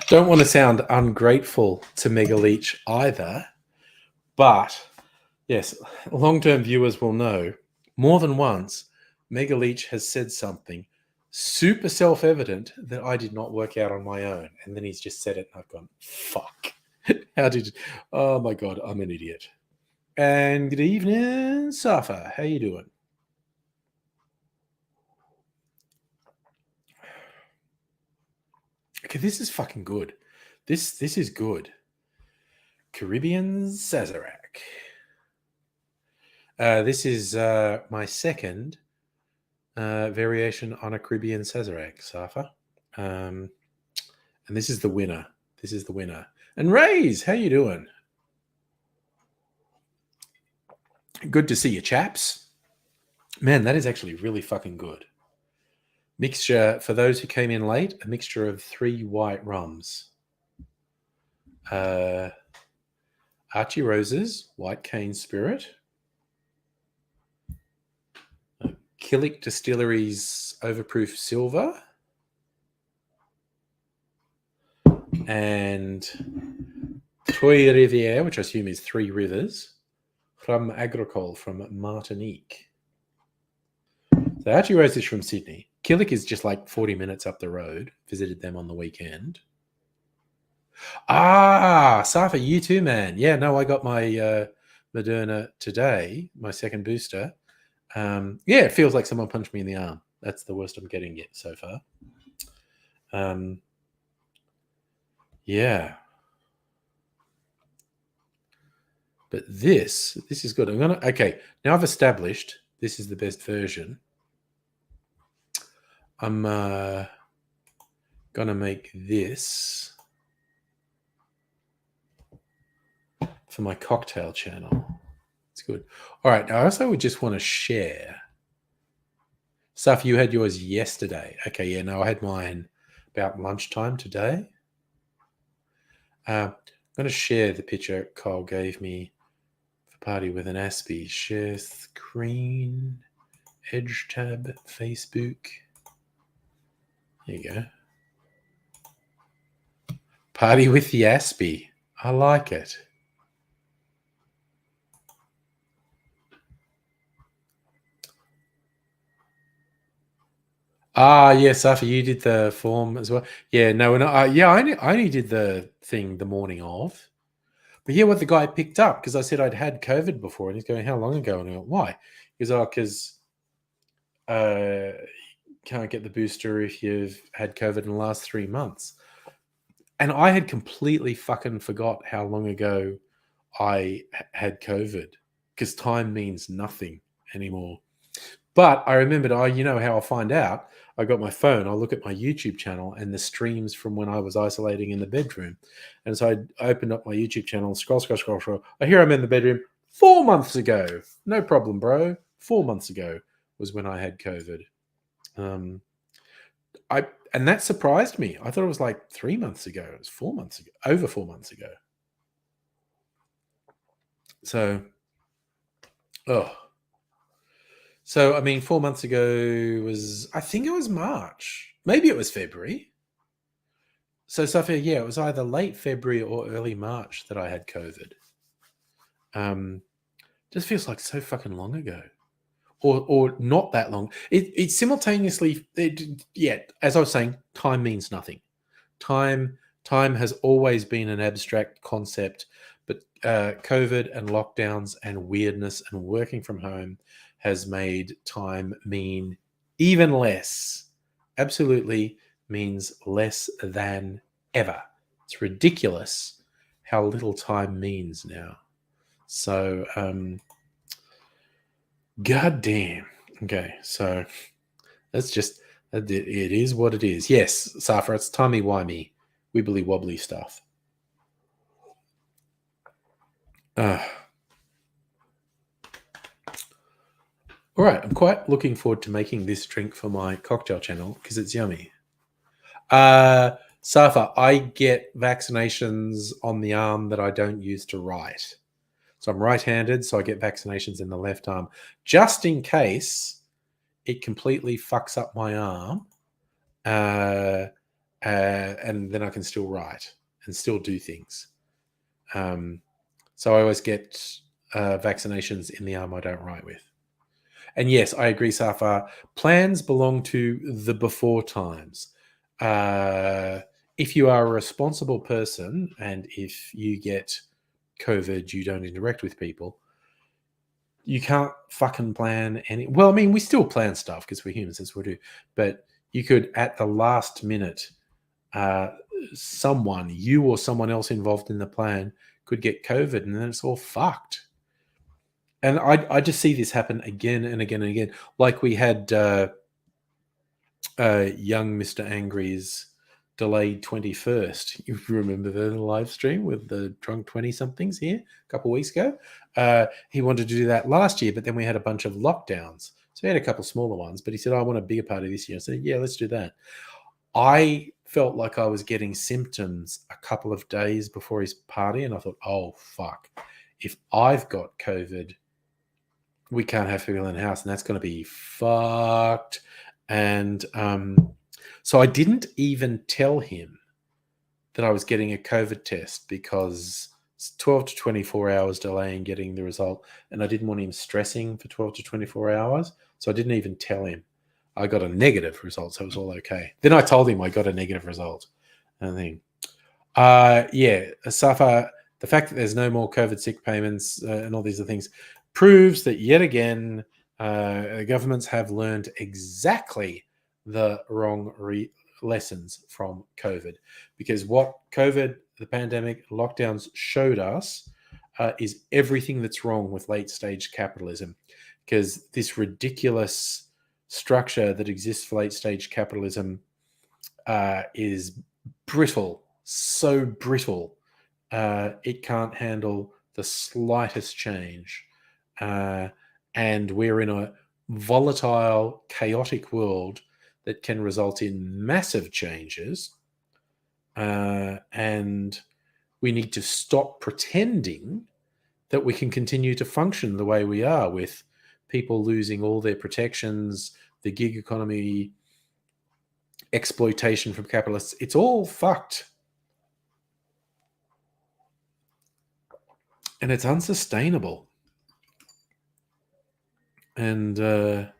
Don't want to sound ungrateful to Megaleech either, but yes, long-term viewers will know more than once Megaleech has said something super self-evident that I did not work out on my own, and then he's just said it and I've gone, fuck. Oh my God, I'm an idiot. And good evening, Safa. How you doing? Okay, this is fucking good. This is good. Caribbean Sazerac. This is my second variation on a Caribbean Sazerac, Safa. And this is the winner. This is the winner. And Rays, how you doing? Good to see you, chaps. Man, that is actually really fucking good. Mixture, for those who came in late, a mixture of 3 white rums. Archie Rose's White Cane Spirit. Killick Distillery's Overproof Silver. And Trois Rivières, which I assume is 3 Rivers, Rum Agricole from Martinique. So Archie Rose is from Sydney. Killick is just like 40 minutes up the road. Visited them on the weekend. Safa, you too, man. Yeah, no, I got my Moderna today, my second booster. Yeah, it feels like someone punched me in the arm. That's the worst I'm getting yet so far. Yeah. But this is good. Okay, now I've established this is the best version. I'm gonna make this for my cocktail channel. It's good. All right. I also would just want to share. Saf, you had yours yesterday. Okay, yeah, no, I had mine about lunchtime today. I'm going to share the picture Kyle gave me for party with an Aspie. Share screen, Edge tab, Facebook. There you go. Party with the Aspie. I like it. Ah, yeah, Safi, you did the form as well. Yeah, no, I only did the thing the morning of. But yeah, what the guy picked up, because I said I'd had COVID before, and he's going, "How long ago?" And I go, "Why?" He goes, "Oh, because can't get the booster if you've had COVID in the last 3 months." And I had completely fucking forgot how long ago I had COVID, because time means nothing anymore. But I remembered, you know how I'll find out? I got my phone, I'll look at my YouTube channel and the streams from when I was isolating in the bedroom. And so I opened up my YouTube channel, scroll. I hear I'm in the bedroom 4 months ago. No problem, bro. 4 months ago was when I had COVID. Um, and that surprised me. I thought it was like 3 months ago. It was 4 months ago, over 4 months ago. So, So, I mean, 4 months ago was, I think it was March. Maybe it was February. So, Sophia, yeah, it was either late February or early March that I had COVID. Just feels like so fucking long ago. Or not that long. It simultaneously, as I was saying, time means nothing. Time has always been an abstract concept, but COVID and lockdowns and weirdness and working from home has made time mean even less. Absolutely means less than ever. It's ridiculous how little time means now. So, goddamn. Okay, so that's just it is what it is. Yes, Safra, it's timey-wimey, wibbly-wobbly stuff. All right, I'm quite looking forward to making this drink for my cocktail channel because it's yummy. Safa, I get vaccinations on the arm that I don't use to write. So I'm right-handed, so I get vaccinations in the left arm, just in case it completely fucks up my arm, and then I can still write and still do things. So I always get vaccinations in the arm I don't write with. And yes, I agree, Safar. Plans belong to the before times. If you are a responsible person and if you get COVID, you don't interact with people, you can't fucking plan any. Well, I mean, we still plan stuff because we're humans, as we do. But you could, at the last minute, someone, you or someone else involved in the plan, could get COVID, and then it's all fucked. And I just see this happen again and again and again. Like we had young Mr. Angry's delayed 21st. You remember the live stream with the drunk 20 somethings here a couple of weeks ago? He wanted to do that last year, but then we had a bunch of lockdowns. So he had a couple of smaller ones, but he said, I want a bigger party this year. I said, yeah, let's do that. I felt like I was getting symptoms a couple of days before his party, and I thought, oh, fuck. If I've got COVID, we can't have people in the house, and that's going to be fucked. And so I didn't even tell him that I was getting a COVID test because it's 12 to 24 hours delay in getting the result. And I didn't want him stressing for 12 to 24 hours. So I didn't even tell him. I got a negative result, so it was all okay. Then I told him I got a negative result. And then, Safa, the fact that there's no more COVID sick payments and all these other things proves that yet again, governments have learned exactly the wrong lessons from COVID. Because what COVID, the pandemic, lockdowns showed us is everything that's wrong with late stage capitalism. Because this ridiculous structure that exists for late stage capitalism is brittle, so brittle. It can't handle the slightest change. and we're in a volatile, chaotic world that can result in massive changes. And we need to stop pretending that we can continue to function the way we are, with people losing all their protections, the gig economy, exploitation from capitalists. It's all fucked. And it's unsustainable. And the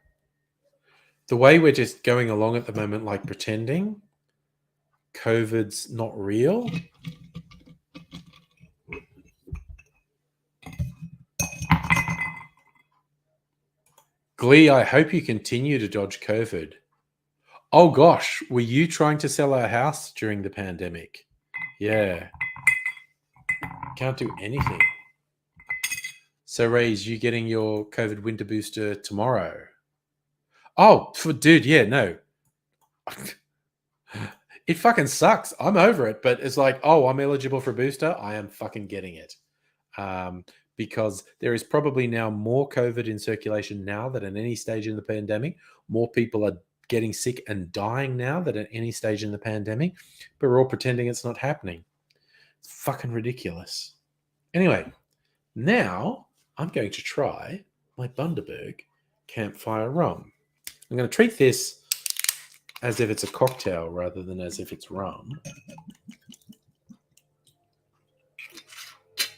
way we're just going along at the moment, like pretending COVID's not real. Glee, I hope you continue to dodge COVID. Oh gosh, were you trying to sell our house during the pandemic? Yeah. Can't do anything. So, Raze, you getting your COVID winter booster tomorrow? Oh, dude, yeah, no. It fucking sucks. I'm over it, but it's like, oh, I'm eligible for a booster. I am fucking getting it. Because there is probably now more COVID in circulation now than at any stage in the pandemic. More people are getting sick and dying now than at any stage in the pandemic, but we're all pretending it's not happening. It's fucking ridiculous. Anyway, now I'm going to try my Bundaberg campfire rum. I'm going to treat this as if it's a cocktail rather than as if it's rum.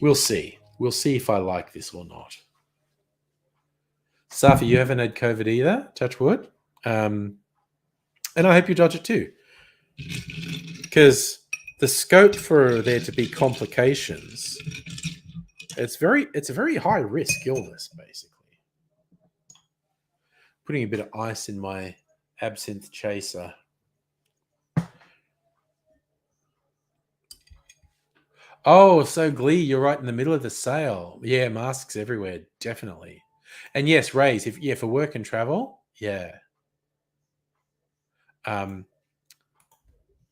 We'll see. We'll see if I like this or not. Safi, you haven't had COVID either, touch wood. And I hope you dodge it too. Because the scope for there to be complications, it's a very high risk illness, basically. Putting a bit of ice in my absinthe chaser. Oh, so Glee, you're right in the middle of the sale. Yeah, masks everywhere, definitely. And yes, Raise, for work and travel, yeah.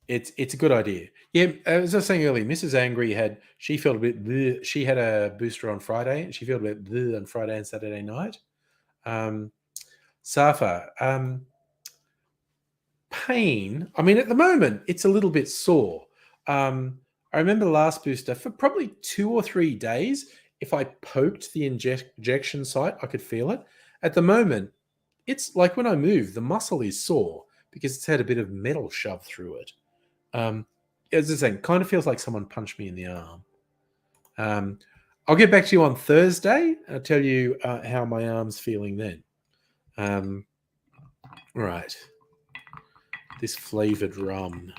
It's a good idea. Yeah, as I was saying earlier, Mrs. Angry she felt a bit bleh. She had a booster on Friday, and she felt a bit bleh on Friday and Saturday night. Safa, pain. I mean, at the moment, it's a little bit sore. I remember the last booster for probably 2 or 3 days. If I poked the injection site, I could feel it. At the moment, it's like when I move, the muscle is sore because it's had a bit of metal shoved through it. As I say, kind of feels like someone punched me in the arm. I'll get back to you on Thursday. I'll tell you how my arm's feeling then. Right. This flavored rum,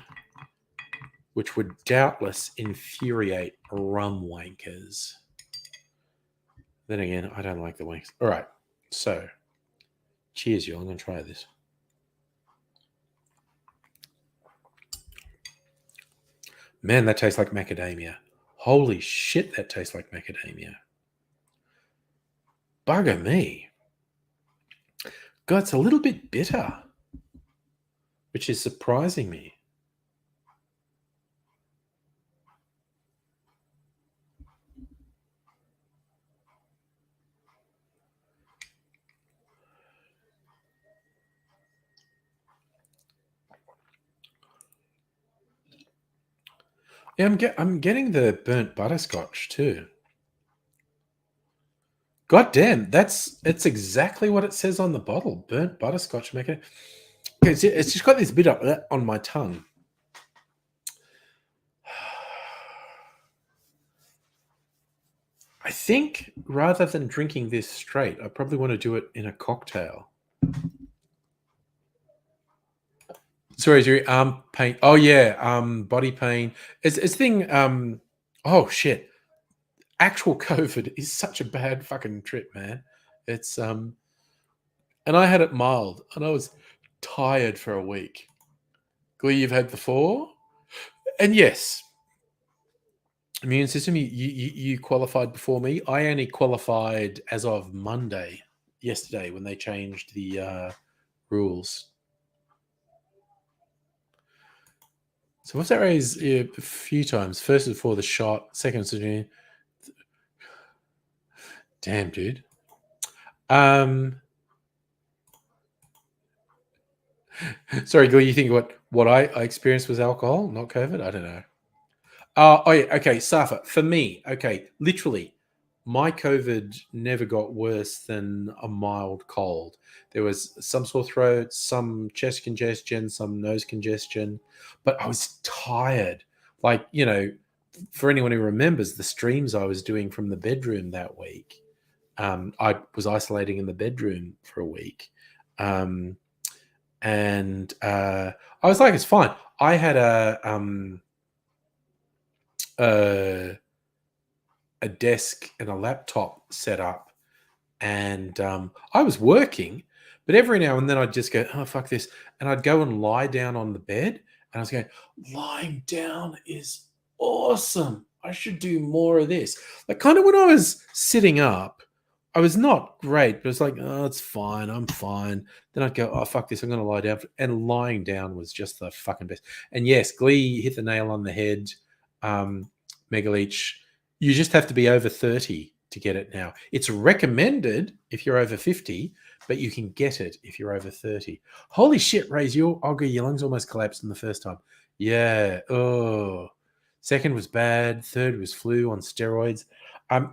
which would doubtless infuriate rum wankers. Then again, I don't like the wankers. All right. So, cheers, you. I'm going to try this. Man, that tastes like macadamia. Holy shit, that tastes like macadamia. Bugger me. God, it's a little bit bitter, which is surprising me. Yeah, I'm getting the burnt butterscotch too. God damn, it's exactly what it says on the bottle. Burnt butterscotch maker. It's just got this bit up on my tongue. I think rather than drinking this straight, I probably want to do it in a cocktail. Sorry, is your arm pain? Oh yeah, body pain. It's thing. Oh shit. Actual COVID is such a bad fucking trip, man. It's and I had it mild, and I was tired for a week. Glee, you've had before, and yes, immune system. You qualified before me. I only qualified as of Monday, yesterday, when they changed the rules. So what's that raise a few times? First is for the shot, second is damn, dude. Sorry, Glee, you think what I experienced was alcohol, not COVID? I don't know. Oh yeah, okay, Safa. For me, okay, literally, my COVID never got worse than a mild cold. There was some sore throat, some chest congestion, some nose congestion, but I was tired. Like, for anyone who remembers the streams I was doing from the bedroom that week, I was isolating in the bedroom for a week. And I was like, it's fine. I had a desk and a laptop set up, and I was working, but every now and then I'd just go, oh fuck this, and I'd go and lie down on the bed, and I was going, lying down is awesome. I should do more of this. Like, kind of when I was sitting up, I was not great, but it's like, oh, it's fine, I'm fine. Then I'd go, oh fuck this, I'm going to lie down, and lying down was just the fucking best. And yes, Glee hit the nail on the head. Megaleech, you just have to be over 30 to get it now. It's recommended if you're over 50, but you can get it if you're over 30. Holy shit, Raise, your lungs almost collapsed in the first time. Yeah. Oh. Second was bad. Third was flu on steroids.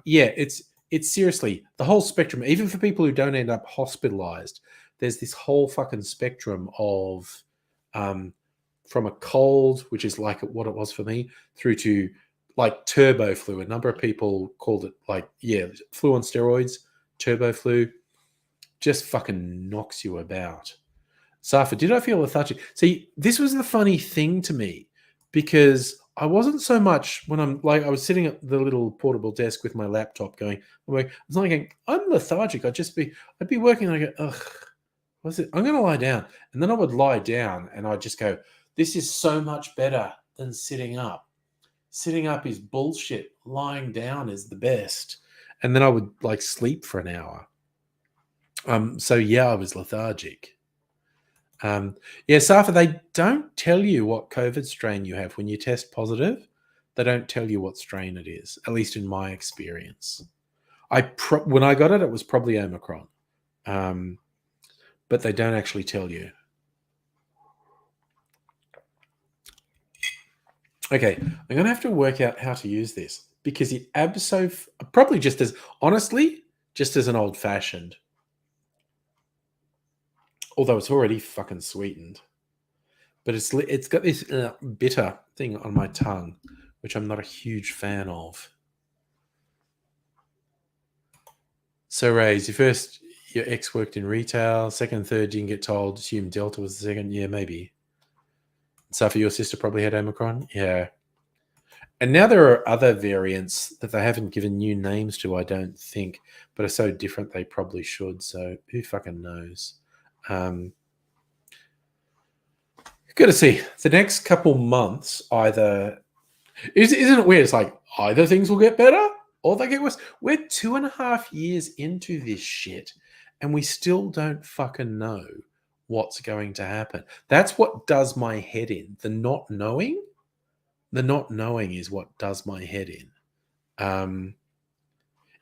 Yeah, it's seriously the whole spectrum. Even for people who don't end up hospitalized, there's this whole fucking spectrum of from a cold, which is like what it was for me, through to like turbo flu. A number of people called it like, yeah, flu on steroids, turbo flu, just fucking knocks you about. Safa, did I feel lethargic? See, this was the funny thing to me, because I wasn't so much when I was sitting at the little portable desk with my laptop going, it's not like I'm lethargic. I'd be working and I go, ugh, what's it? I'm going to lie down. And then I would lie down and I'd just go, this is so much better than sitting up. Sitting up is bullshit. Lying down is the best. And then I would like sleep for an hour. So yeah, I was lethargic. Yeah, Safa, they don't tell you what COVID strain you have when you test positive. They don't tell you what strain it is, at least in my experience. When I got it, it was probably Omicron, but they don't actually tell you. Okay, I'm going to have to work out how to use this, because it probably just as an old fashioned, although it's already fucking sweetened, but it's got this bitter thing on my tongue, which I'm not a huge fan of. So, Rays, your ex worked in retail, second and third didn't get told, assume Delta was the second. Yeah, maybe. Safa, your sister probably had Omicron. Yeah. And now there are other variants that they haven't given new names to, I don't think, but are so different they probably should. So who fucking knows? Got to see the next couple months. Isn't it weird? It's like either things will get better or they get worse. We're 2.5 years into this shit, and we still don't fucking know what's going to happen. That's what does my head in. The not knowing is what does my head in.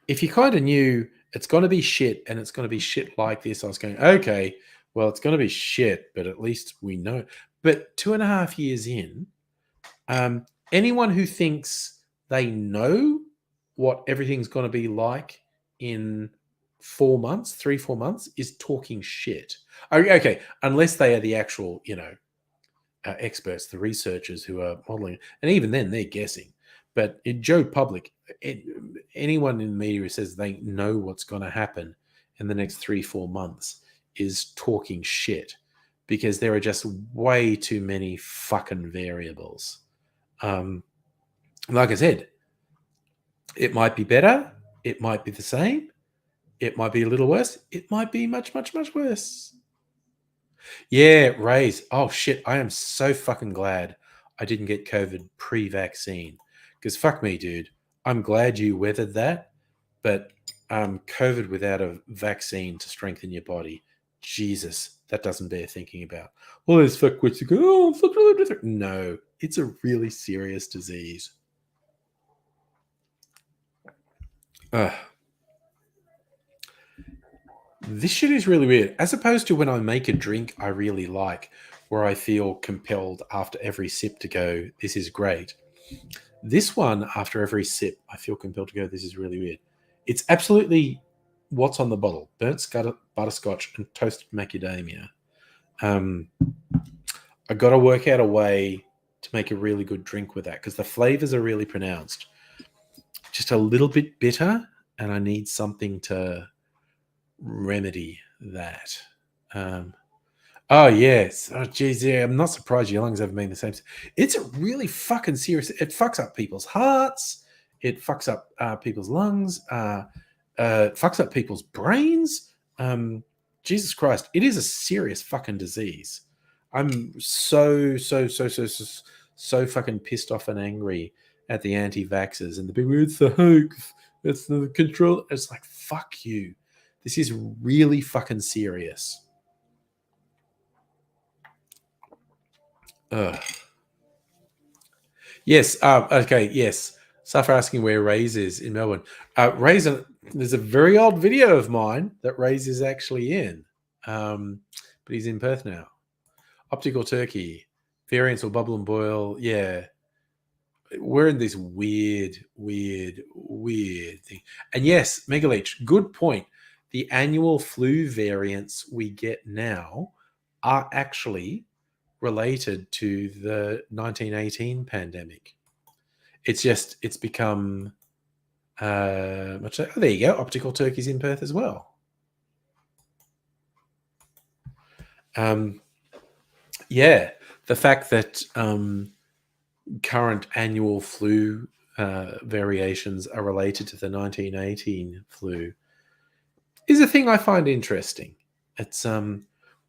If you kind of knew it's going to be shit and it's going to be shit like this, I was going, okay, well, it's going to be shit, but at least we know. But 2.5 years in, anyone who thinks they know what everything's going to be like in 4 months, 3-4 months, is talking shit. Okay, unless they are the actual, experts, the researchers who are modeling, and even then they're guessing. But in Joe Public, anyone in the media who says they know what's going to happen in the next 3-4 months is talking shit, because there are just way too many fucking variables. Like I said, it might be better, it might be the same, it might be a little worse, it might be much, much, much worse. Yeah, Rays. Oh shit, I am so fucking glad I didn't get COVID pre-vaccine, because fuck me, dude. I'm glad you weathered that, but COVID without a vaccine to strengthen your body, Jesus, that doesn't bear thinking about. Well, there's fuckwits who go, oh, it's not really different. No, it's a really serious disease. This shit is really weird. As opposed to when I make a drink I really like, where I feel compelled after every sip to go, this is great. This one, after every sip, I feel compelled to go, this is really weird. It's absolutely what's on the bottle: burnt butterscotch and toasted macadamia. I got to work out a way to make a really good drink with that because the flavors are really pronounced. Just a little bit bitter, and I need something to remedy that. Oh yes. Oh geez, yeah. I'm not surprised your lungs haven't been the same. It's a really fucking serious. It fucks up people's hearts. It fucks up people's lungs. Fucks up people's brains. Jesus Christ, it is a serious fucking disease. I'm so fucking pissed off and angry at the anti-vaxxers and the people. It's the hoax. It's the control. It's like fuck you. This is really fucking serious. Ugh. Yes. Okay. Yes. Suffer asking where Raze is in Melbourne. Raze, there's a very old video of mine that Raze is actually in, but he's in Perth now. Optical Turkey, variants or bubble and boil. Yeah, we're in this weird thing. And yes, Megaleech, good point. The annual flu variants we get now are actually related to the 1918 pandemic. It's become much. Oh, there you go. Optical Turkey's in Perth as well. Yeah, the fact that current annual flu variations are related to the 1918 flu is a thing I find interesting. It's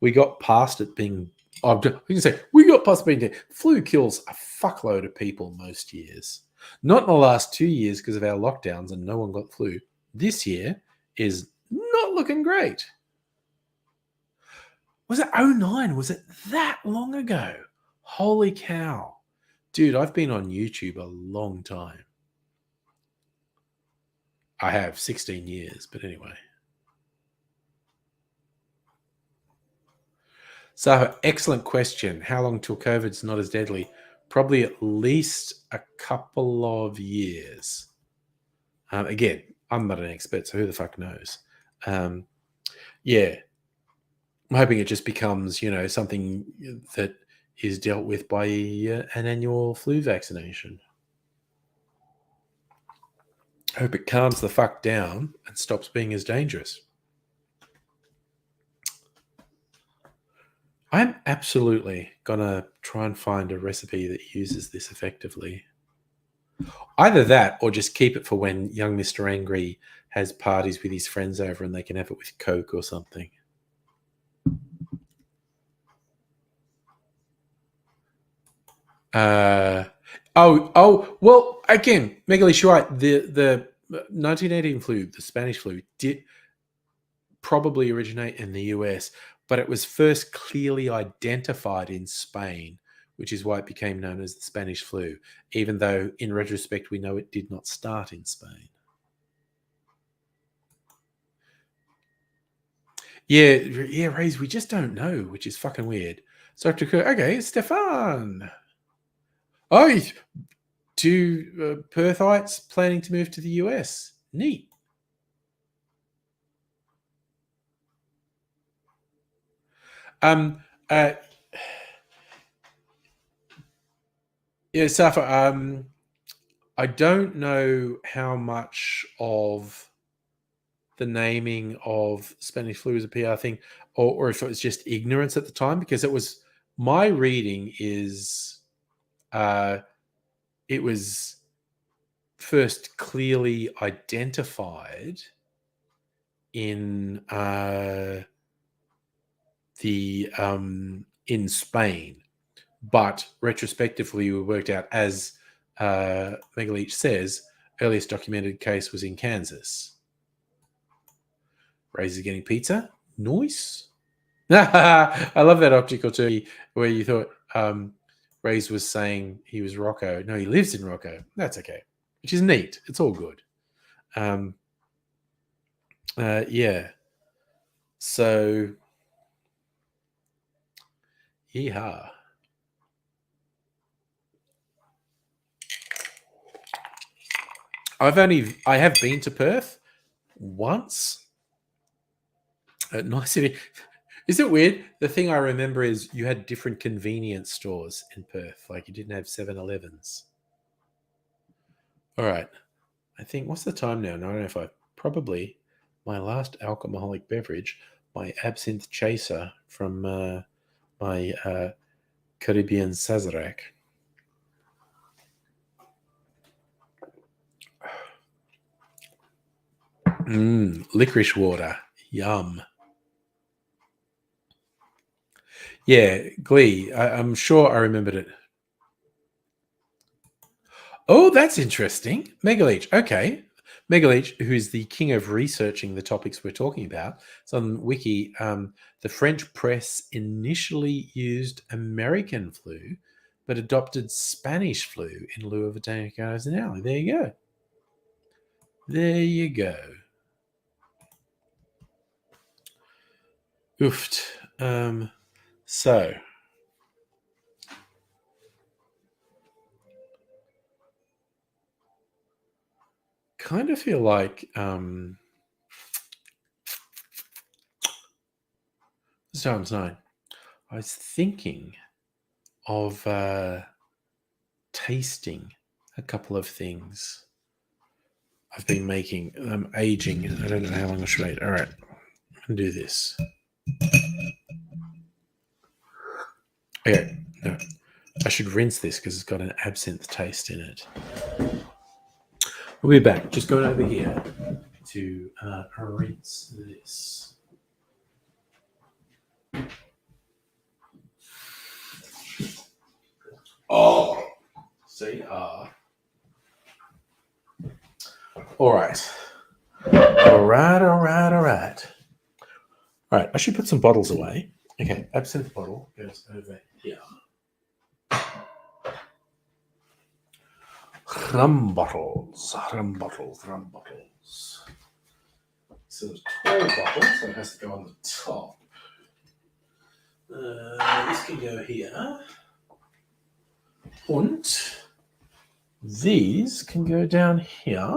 we got past it being. Oh, you can say we got past being dead. Flu kills a fuckload of people most years. Not in the last 2 years because of our lockdowns and no one got flu. This year is not looking great. Was it 09? Was it that long ago? Holy cow. Dude, I've been on YouTube a long time. I have 16 years, but anyway. So, excellent question. How long till COVID's not as deadly? Probably at least a couple of years. Again, I'm not an expert, so who the fuck knows? Yeah, I'm hoping it just becomes, something that is dealt with by an annual flu vaccination. Hope it calms the fuck down and stops being as dangerous. I'm absolutely gonna try and find a recipe that uses this effectively. Either that or just keep it for when young Mr. Angry has parties with his friends over and they can have it with Coke or something. Well, again, Megalish, you're right. The 1918 flu, the Spanish flu, did probably originate in the US, but it was first clearly identified in Spain, which is why it became known as the Spanish flu, even though in retrospect we know it did not start in Spain. Yeah, Raze, we just don't know, which is fucking weird. So, okay, Stefan. Oh, two Perthites planning to move to the US. Neat. Yeah, Safa. I don't know how much of the naming of Spanish flu as a PR thing, or if it was just ignorance at the time, because it was my reading is it was first clearly identified in the in Spain, but retrospectively we worked out, as Megaleech says, earliest documented case was in Kansas. Raze is getting pizza. Nice. I love that optical turkey where you thought Raze was saying he was Rocco. No, he lives in Rocco. That's okay, which is neat. It's all good. Yeah. So, yeehaw. I have been to Perth once. Nice city. Is it weird? The thing I remember is you had different convenience stores in Perth. Like you didn't have 7-Elevens. All right. I think, what's the time now? 9:05. Probably my last alcoholic beverage, my absinthe chaser from my Caribbean Sazerac. Licorice water. Yum. Yeah, Glee. I'm sure I remembered it. Oh, that's interesting. Megaleech. Okay. Megaleech, who is the king of researching the topics we're talking about. It's on Wiki. The French press initially used American flu, but adopted Spanish flu in lieu of Botanic Gardens and Alley. There you go. There you go. Oofed. So, kind of feel like this time's 9. I was thinking of tasting a couple of things I've been making. I'm aging. I don't know how long I should wait. All right, I'm gonna do this. Okay, no, I should rinse this because it's got an absinthe taste in it. We'll be back. Just going over here to rinse this. Oh, see, all right. All right. All right, I should put some bottles away. Okay, absinthe bottle goes over here. Rum bottles. So the tall bottle, so it has to go on the top. This can go here. And these can go down here.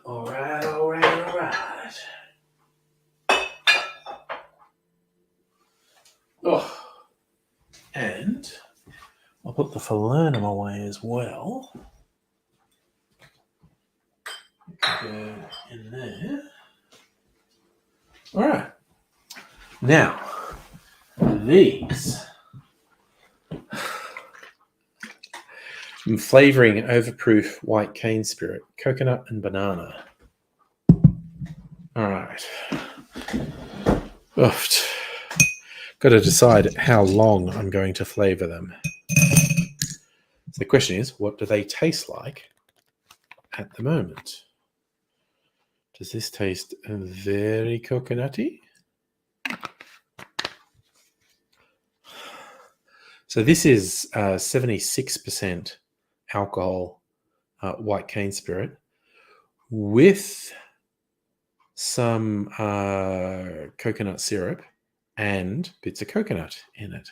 All right. Oh, and I'll put the falernum away as well. Go in there. All right. Now, these. I'm flavoring overproof white cane spirit, coconut and banana. All right. Oofed. Got to decide how long I'm going to flavor them. So the question is, what do they taste like at the moment? Does this taste very coconutty? So this is 76% alcohol white cane spirit with some coconut syrup and bits of coconut in it.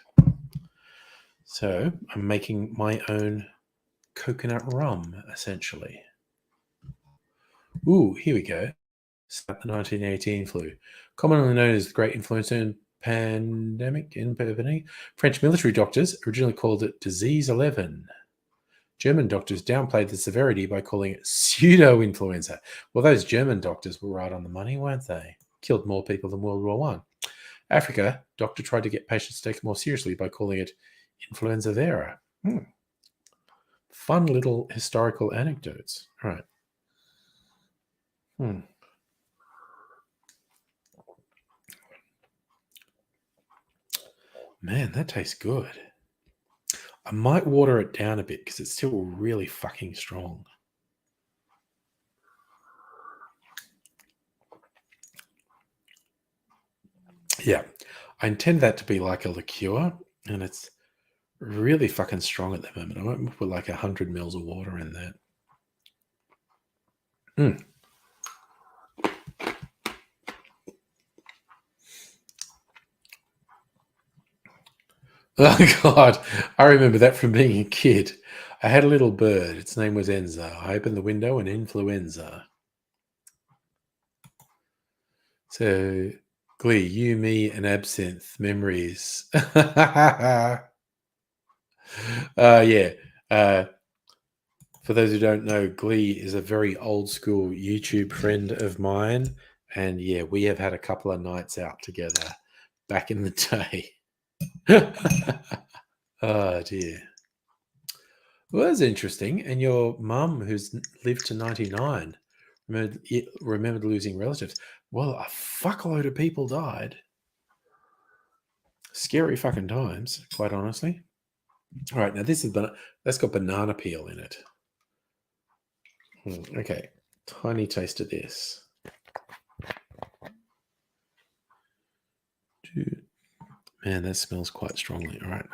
So I'm making my own coconut rum, essentially. Ooh, here we go. The 1918 flu, commonly known as the Great Influenza Pandemic in Brittany. French military doctors originally called it Disease 11. German doctors downplayed the severity by calling it pseudo-influenza. Well, those German doctors were right on the money, weren't they? Killed more people than World War I. Africa, doctor tried to get patients to take it more seriously by calling it influenza vera. Fun little historical anecdotes. All right. Man, that tastes good. I might water it down a bit because it's still really fucking strong. Yeah, I intend that to be like a liqueur, and it's really fucking strong at the moment. I might put like 100 mils of water in that. Oh God, I remember that from being a kid. I had a little bird. Its name was Enza. I opened the window and influenza. So, Glee, you, me, and Absinthe memories. Yeah. For those who don't know, Glee is a very old school YouTube friend of mine. And yeah, we have had a couple of nights out together back in the day. Oh dear. Well, that's interesting. And your mum, who's lived to 99, remembered losing relatives. Well, a fuckload of people died. Scary fucking times, quite honestly. All right, now this is that's got banana peel in it. Okay, tiny taste of this. Man, that smells quite strongly. All right,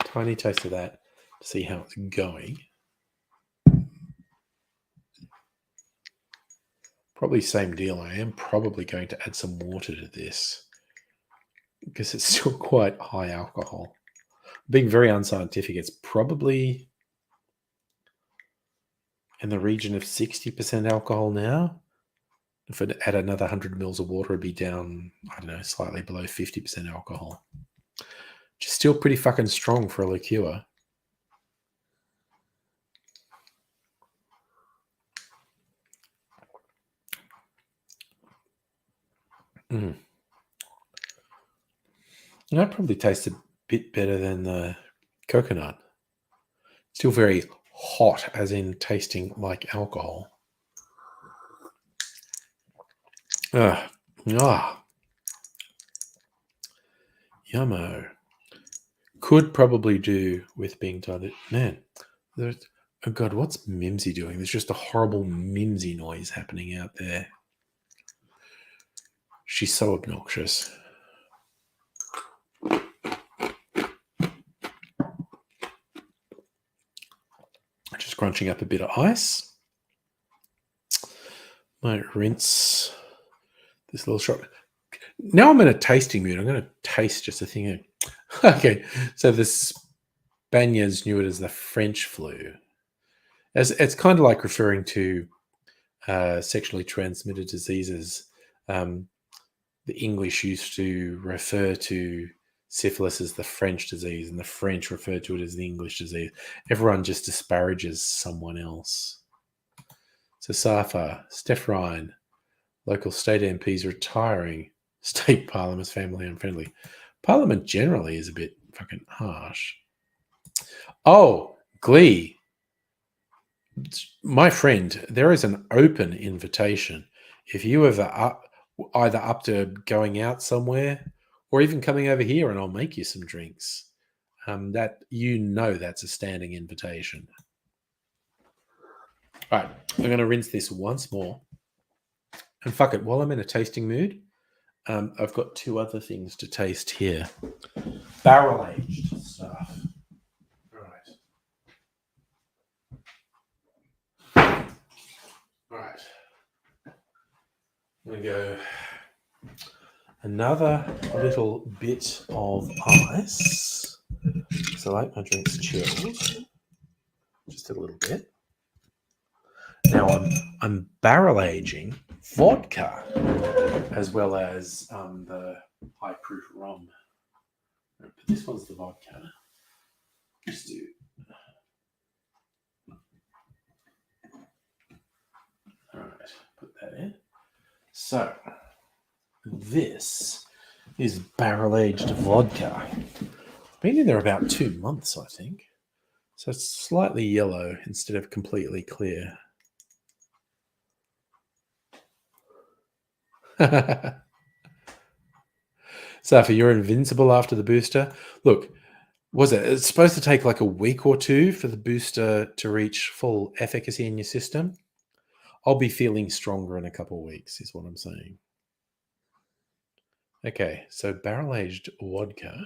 tiny taste of that to see how it's going. Probably same deal. I am probably going to add some water to this because it's still quite high alcohol. Being very unscientific, it's probably in the region of 60% alcohol now. If it add another 100 mils of water, it'd be down, I don't know, slightly below 50% alcohol. Which is still pretty fucking strong for a liqueur. That probably tastes a bit better than the coconut. Still very hot, as in tasting like alcohol. Yummo. Could probably do with being diluted. Man, there's, oh God, what's Mimsy doing? There's just a horrible Mimsy noise happening out there. She's so obnoxious. Just crunching up a bit of ice. Might rinse this little shot. Now I'm in a tasting mood. I'm going to taste just a thing. Okay, so the Spaniards knew it as the French flu. It's kind of like referring to sexually transmitted diseases. The English used to refer to syphilis as the French disease, and the French referred to it as the English disease. Everyone just disparages someone else. So Safa, Steph Ryan, local state MPs retiring, state parliament's family unfriendly. Parliament generally is a bit fucking harsh. Oh, Glee. My friend, there is an open invitation. If you ever either up to going out somewhere or even coming over here and I'll make you some drinks, that that's a standing invitation. All right, I'm going to rinse this once more. And fuck it, while I'm in a tasting mood, I've got two other things to taste here. Barrel aged stuff. All right. I'm going to go another little bit of ice. So I like my drinks chilled. Just a little bit. Now I'm barrel aging vodka as well as the high proof rum. But this one's the vodka. Just do. All right, put that in. So this is barrel aged vodka. Been in there about 2 months, I think. So it's slightly yellow instead of completely clear. Safi, you're invincible after the booster. Look, it's supposed to take like a week or two for the booster to reach full efficacy in your system? I'll be feeling stronger in a couple of weeks, is what I'm saying. Okay, so barrel aged vodka.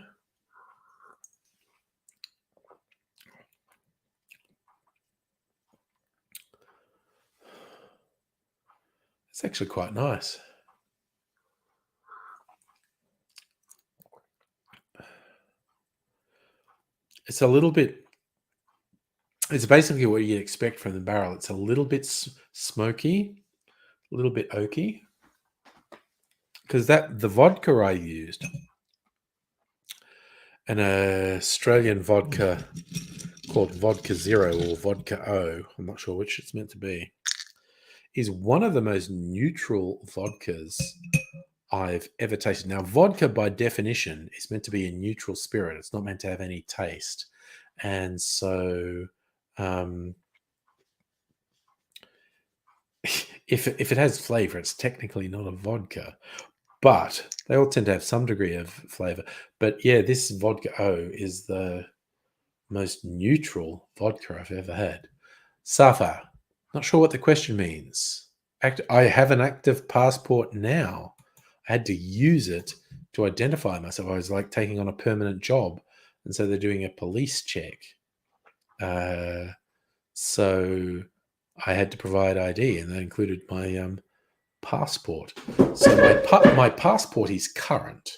It's actually quite nice. It's a little bit. It's basically what you'd expect from the barrel. It's a little bit smoky, a little bit oaky, because the vodka I used, an Australian vodka called Vodka Zero or Vodka O, I'm not sure which it's meant to be, is one of the most neutral vodkas I've ever tasted. Now, vodka by definition is meant to be a neutral spirit. It's not meant to have any taste. And so if it has flavor, it's technically not a vodka, but they all tend to have some degree of flavor. But yeah, this Vodka O is the most neutral vodka I've ever had. Safa, not sure what the question means. I have an active passport now. I had to use it to identify myself. I was like taking on a permanent job, and so they're doing a police check. So I had to provide ID, and that included my passport. So my passport is current.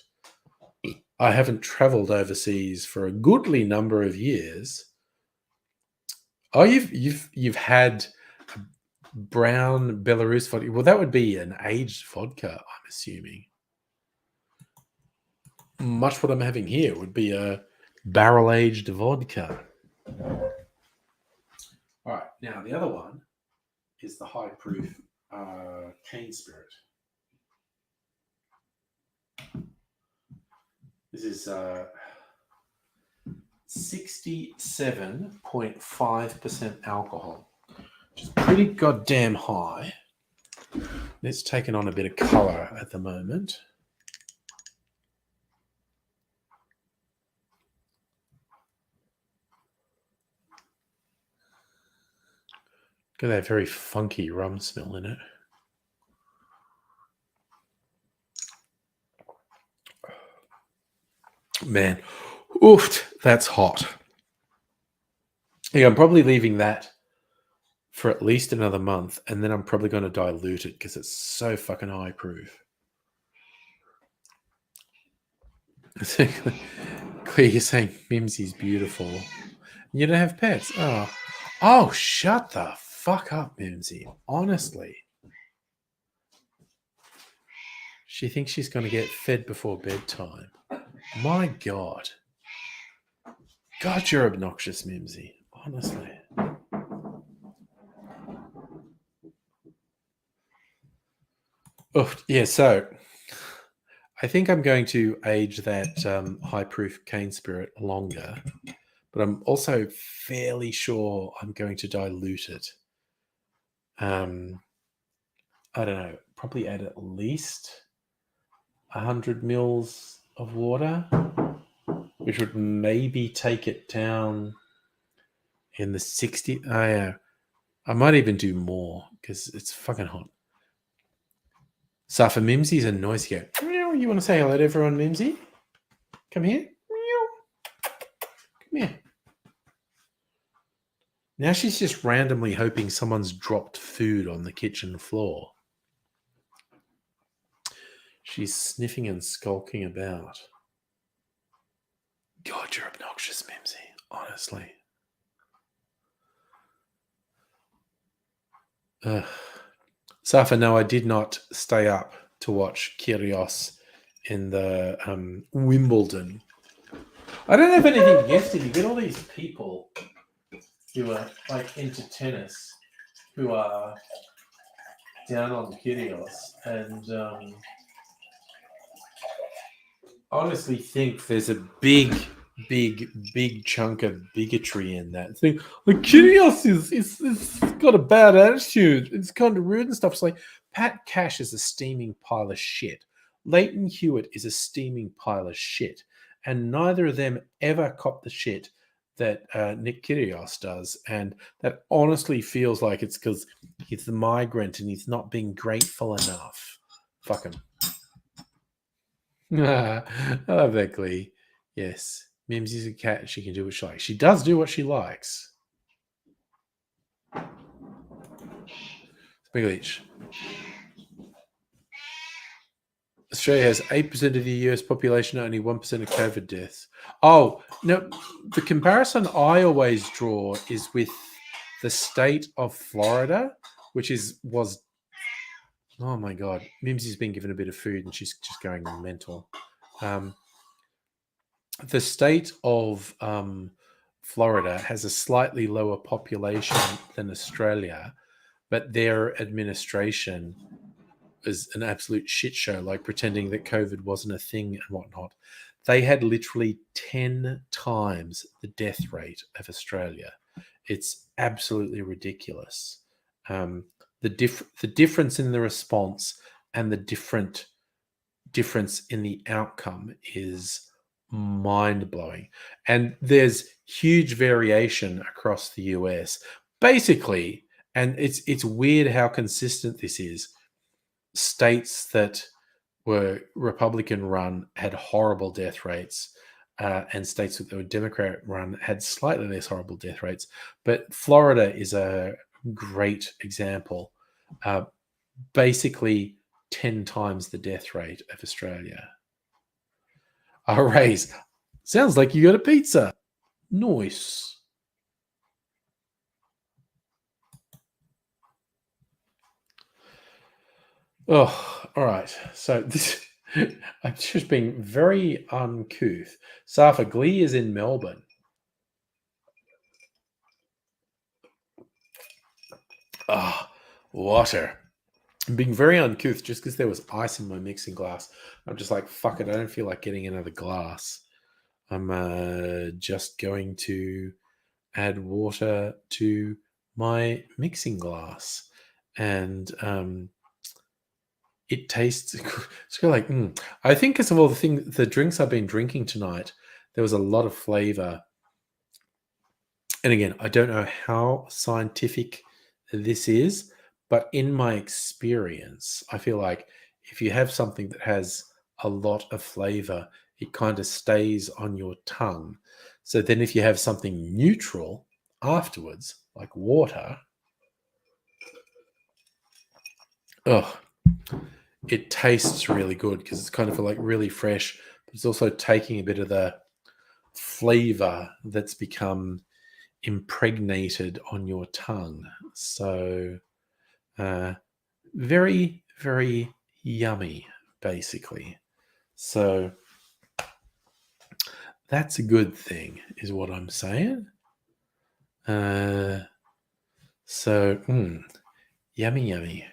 I haven't travelled overseas for a goodly number of years. Oh, you've had a brown Belarus vodka. Well, that would be an aged vodka, I'm assuming. Much what I'm having here would be a barrel-aged vodka. All right, now the other one is the high-proof cane spirit. This is 67.5% alcohol, which is pretty goddamn high. It's taken on a bit of color at the moment. Got that very funky rum smell in it. Man, oof, that's hot. Yeah, I'm probably leaving that for at least another month, and then I'm probably going to dilute it because it's so fucking high proof. Clear, you're saying Mimsy's beautiful. You don't have pets? Oh, shut the fuck up, Mimsy. Honestly. She thinks she's going to get fed before bedtime. My God. God, you're obnoxious, Mimsy. Honestly. Oh, yeah, so I think I'm going to age that high-proof cane spirit longer, but I'm also fairly sure I'm going to dilute it. I don't know, probably add at least 100 mils of water, which would maybe take it down in the 60. I might even do more because it's fucking hot. Safa, Mimsy's a noisy guy. You want to say hello to everyone, Mimsy? Come here. Come here. Now she's just randomly hoping someone's dropped food on the kitchen floor. She's sniffing and skulking about. God, you're obnoxious, Mimsy. Honestly. Safa, no, I did not stay up to watch Kyrgios in the Wimbledon. I don't have anything against it. You get all these people who are like into tennis who are down on Kyrgios, and honestly think there's a big chunk of bigotry in that thing. Like Kyrgios is got a bad attitude. It's kind of rude and stuff. It's like Pat Cash is a steaming pile of shit. Leighton Hewitt is a steaming pile of shit. And neither of them ever cop the shit that Nick Kyrgios does. And that honestly feels like it's because he's the migrant and he's not being grateful enough. Fuck him. I love that glee. Yes. Mimsy's a cat. She can do what she likes. She does do what she likes. Smiggleach. Australia has 8% of the US population, only 1% of COVID deaths. Oh, No, the comparison I always draw is with the state of Florida, which was oh my god, Mimsy's been given a bit of food and she's just going mental. The state of Florida has a slightly lower population than Australia, but their administration is an absolute shit show, like pretending that COVID wasn't a thing and whatnot. They had literally 10 times the death rate of Australia. It's absolutely ridiculous. The difference in the response and the difference in the outcome is mind blowing. And there's huge variation across the US. Basically, and it's weird how consistent this is. States that were Republican run had horrible death rates, and states that were Democrat run had slightly less horrible death rates. But Florida is a great example. Basically, 10 times the death rate of Australia. Raise. Sounds like you got a pizza. Nice. Oh, all right. So this, I'm just being very uncouth. Safa, Glee is in Melbourne. Ah, water. I'm being very uncouth just because there was ice in my mixing glass. I'm just like, fuck it. I don't feel like getting another glass. I'm just going to add water to my mixing glass. And it tastes it's kind of like I think because of all the drinks I've been drinking tonight, there was a lot of flavor. And again, I don't know how scientific this is, but in my experience, I feel like if you have something that has a lot of flavor, it kind of stays on your tongue. So then if you have something neutral afterwards, like water, oh, it tastes really good because it's kind of like really fresh, but it's also taking a bit of the flavor that's become impregnated on your tongue. So very, very yummy, basically. So that's a good thing, is what I'm saying. Yummy, yummy.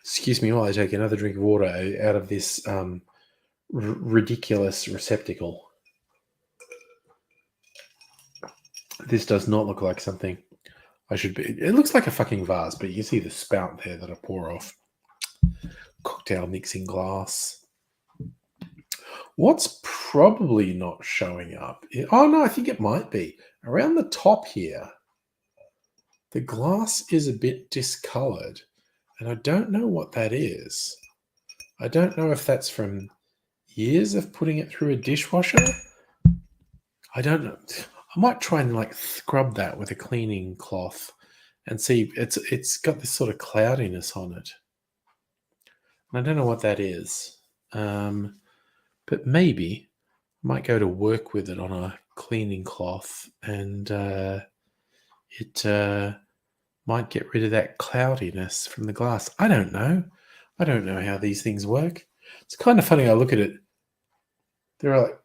Excuse me while I take another drink of water out of this ridiculous receptacle. This does not look like something I should be. It looks like a fucking vase, but you can see the spout there that I pour off. Cocktail mixing glass. What's probably not showing up? Oh no, I think it might be. Around the top here, the glass is a bit discolored, and I don't know what that is. I don't know if that's from years of putting it through a dishwasher. I don't know. I might try and like scrub that with a cleaning cloth and see. It's got this sort of cloudiness on it. I don't know what that is. But maybe I might go to work with it on a cleaning cloth and it might get rid of that cloudiness from the glass. I don't know. I don't know how these things work. It's kind of funny. I look at it. There are like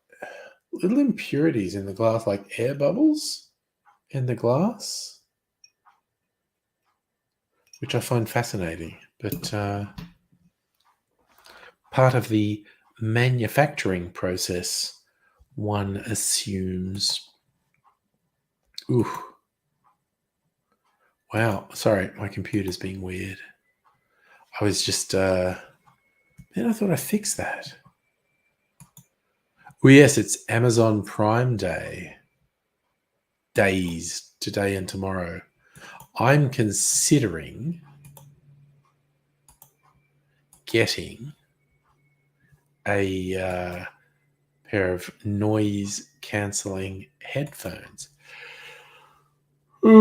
little impurities in the glass, like air bubbles in the glass, which I find fascinating. But part of the manufacturing process, one assumes. Ooh. Wow. Sorry, my computer's being weird. I was just I thought I fixed that. Oh yes, it's Amazon Prime Day. Days today and tomorrow. I'm considering getting a pair of noise cancelling headphones. Because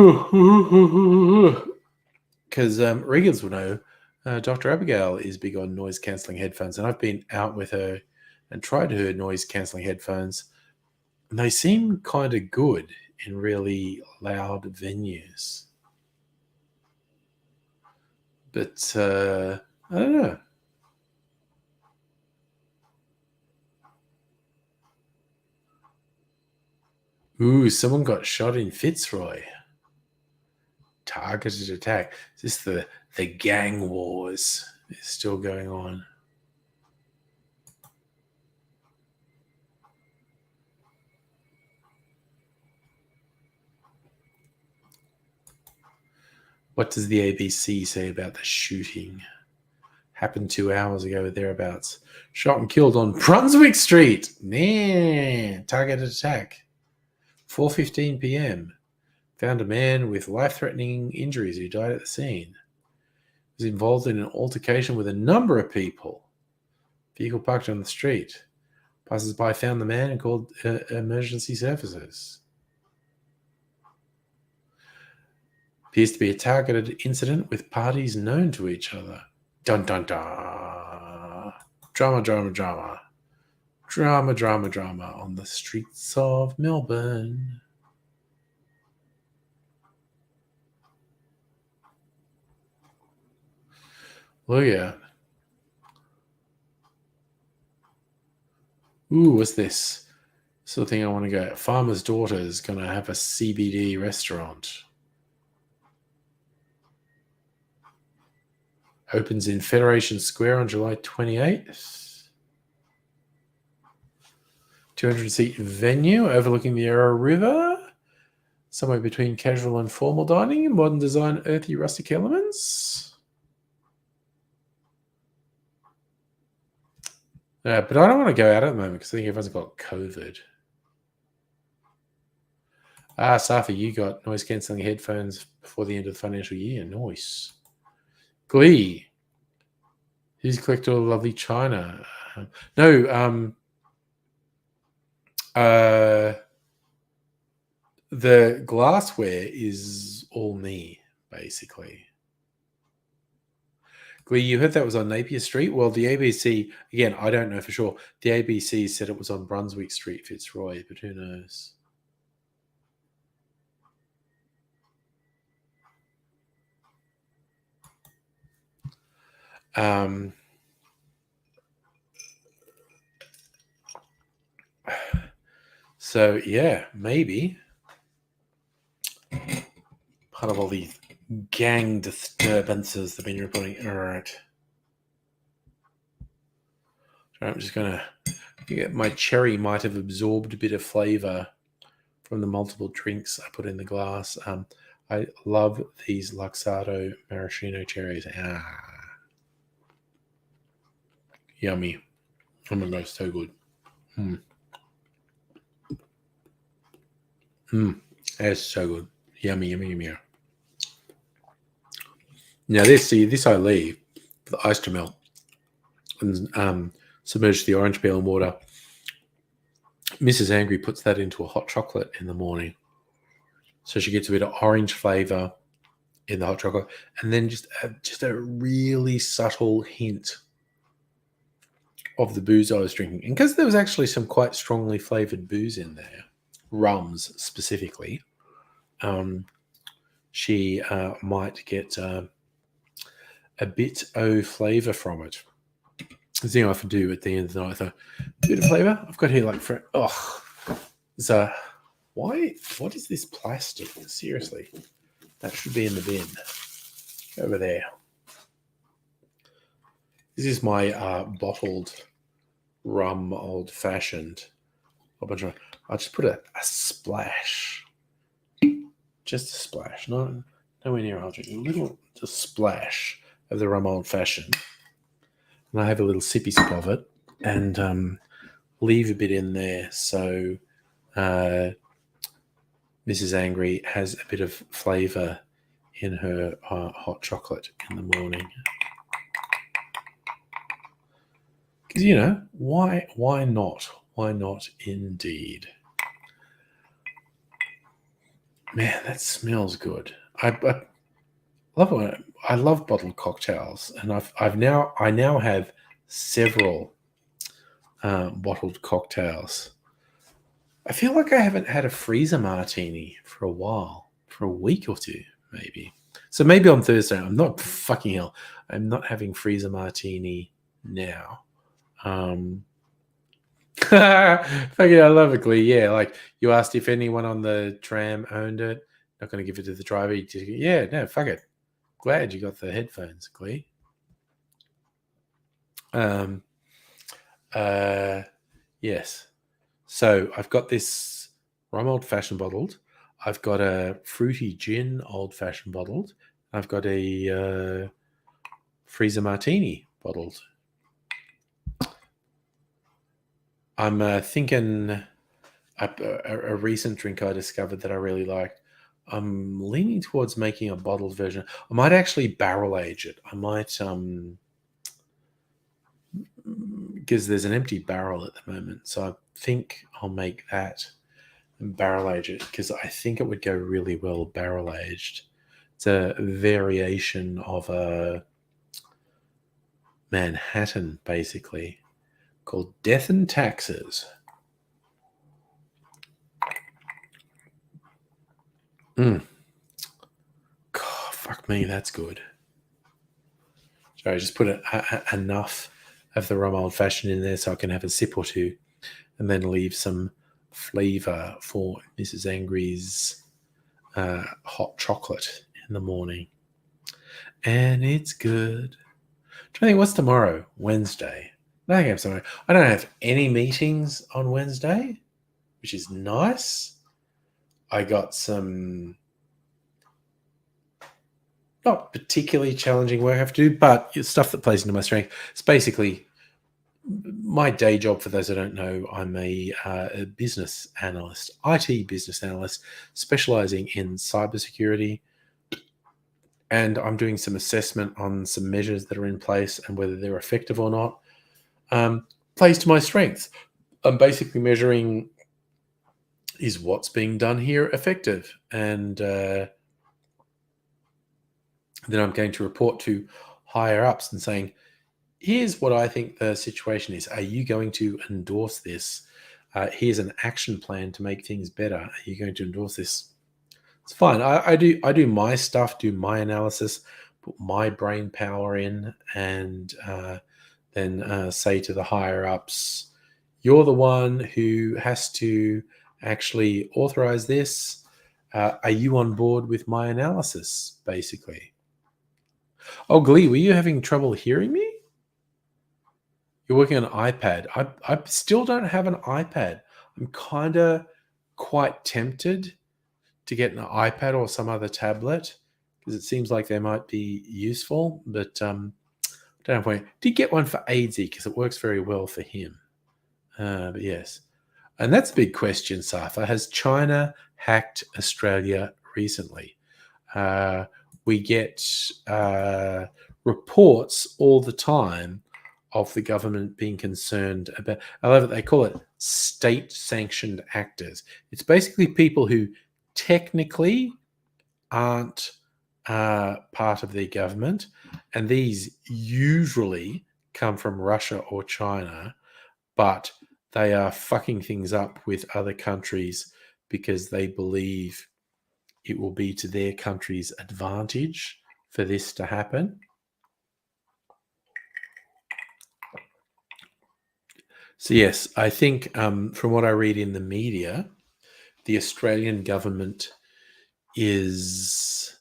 Regans will know Dr. Abigail is big on noise cancelling headphones, and I've been out with her and tried her noise cancelling headphones. And they seem kind of good in really loud venues. But I don't know. Ooh, someone got shot in Fitzroy. Targeted attack. Is this the gang wars is still going on? What does the ABC say about the shooting? Happened 2 hours ago, thereabouts. Shot and killed on Brunswick Street. Nah, targeted attack. 4:15 p.m. Found a man with life-threatening injuries who died at the scene. Was involved in an altercation with a number of people. Vehicle parked on the street. Passers-by found the man and called emergency services. Appears to be a targeted incident with parties known to each other. Dun dun dun. Drama, drama, drama. Drama, drama, drama on the streets of Melbourne. Look at. Ooh, what's this? Sort of thing I want to go. Farmer's daughter is going to have a CBD restaurant. Opens in Federation Square on July 28th. 200-seat venue overlooking the Yarra River. Somewhere between casual and formal dining. Modern design, earthy, rustic elements. But I don't want to go out at the moment because I think everyone's got COVID. Safi, you got noise-cancelling headphones before the end of the financial year. Nice. Glee. Who's collected all the lovely china? The glassware is all me, basically. Glee, you heard that was on Napier Street? Well, the ABC, again, I don't know for sure. The ABC said it was on Brunswick Street, Fitzroy, but who knows? So, yeah, maybe. Part of all these gang disturbances that have been reporting. All right. So I'm just going to get my cherry might have absorbed a bit of flavor from the multiple drinks I put in the glass. I love these Luxardo maraschino cherries. Yummy. Oh my god, so good. That's so good. Yummy, yummy, yummy. Now this I leave for the ice to melt and submerge the orange peel in water. Mrs. Angry puts that into a hot chocolate in the morning. So she gets a bit of orange flavor in the hot chocolate and then just a really subtle hint of the booze I was drinking. And because there was actually some quite strongly flavored booze in there, rums specifically, she might get a bit of flavor from it. The thing I often do at the end of the night, I thought, a bit of flavor. I've got here what is this plastic? Seriously, that should be in the bin over there. This is my bottled rum old fashioned. I'll just put a splash, just a splash, nowhere near I'll drink a little, just splash of the rum old fashioned. And I have a little sippy sip of it and leave a bit in there so Mrs. Angry has a bit of flavour in her hot chocolate in the morning. Because, why not? Why not indeed? Man, that smells good. I love bottled cocktails, and I now have several bottled cocktails. I feel like I haven't had a freezer martini for a while, for a week or two, maybe. So maybe on Thursday. I'm not fucking hell. I'm not having freezer martini now. Fucking, I love it, Glee. Yeah, like you asked if anyone on the tram owned it. Not going to give it to the driver. You just, yeah, no, fuck it. Glad you got the headphones, Glee. Um, yes. So I've got this rum old fashioned bottled. I've got a fruity gin old fashioned bottled. I've got a freezer martini bottled. I'm thinking a recent drink I discovered that I really liked. I'm leaning towards making a bottled version. I might actually barrel age it. I might because there's an empty barrel at the moment, so I think I'll make that and barrel age it because I think it would go really well barrel aged. It's a variation of a Manhattan, basically, called Death and Taxes. God, fuck me, that's good. So I just put enough of the rum old fashioned in there so I can have a sip or two, and then leave some flavour for Mrs. Angry's hot chocolate in the morning. And it's good. I'm trying to think, what's tomorrow? Wednesday. No, I have I don't have any meetings on Wednesday, which is nice. I got some not particularly challenging work I have to do, but it's stuff that plays into my strength. It's basically my day job. For those that don't know, I'm a business analyst, IT business analyst, specializing in cybersecurity. And I'm doing some assessment on some measures that are in place and whether they're effective or not. Plays to my strengths. I'm basically measuring, is what's being done here effective? And then I'm going to report to higher ups and saying, here's what I think the situation is. Are you going to endorse this? Here's an action plan to make things better. Are you going to endorse this? It's fine. I do my stuff, do my analysis, put my brain power in, and then say to the higher ups, you're the one who has to actually authorize this. Are you on board with my analysis, basically? Oh, Glee, were you having trouble hearing me? You're working on an iPad. I still don't have an iPad. I'm kind of quite tempted to get an iPad or some other tablet because it seems like they might be useful, but don't have one. Did get one for AZ because it works very well for him. But yes. And that's a big question, Safa. Has China hacked Australia recently? We get reports all the time of the government being concerned about, I love it, they call it state sanctioned actors. It's basically people who technically aren't part of the government, and these usually come from Russia or China, but they are fucking things up with other countries because they believe it will be to their country's advantage for this to happen. So, yes, I think from what I read in the media, the Australian government is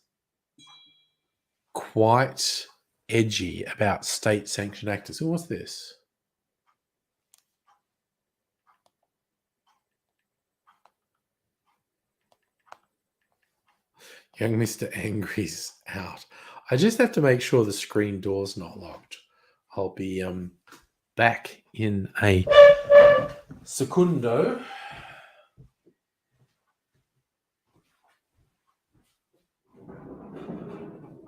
quite edgy about state sanctioned actors. Who was this? Young Mr. Angry's out. I just have to make sure the screen door's not locked. I'll be back in a secundo.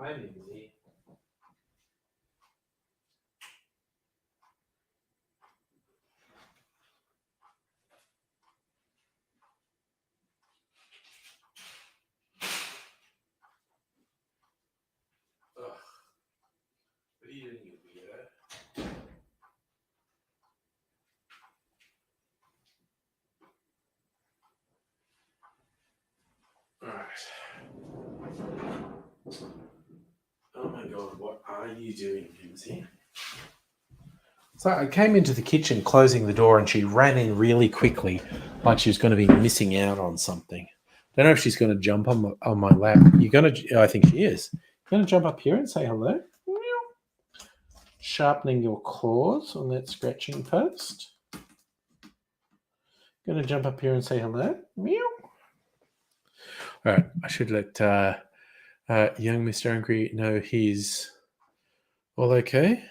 I'm easy. Ugh. What are you doing, you weirdo? All right. Oh my God, what are you doing, Mimsy? So I came into the kitchen closing the door and she ran in really quickly like she was going to be missing out on something. Don't know if she's going to jump on my lap. You're going to, I think she is. You're going to jump up here and say hello? Meow. Sharpening your claws on that scratching post. Going to jump up here and say hello? Meow. All right, I should let young Mr. Angry know he's all okay.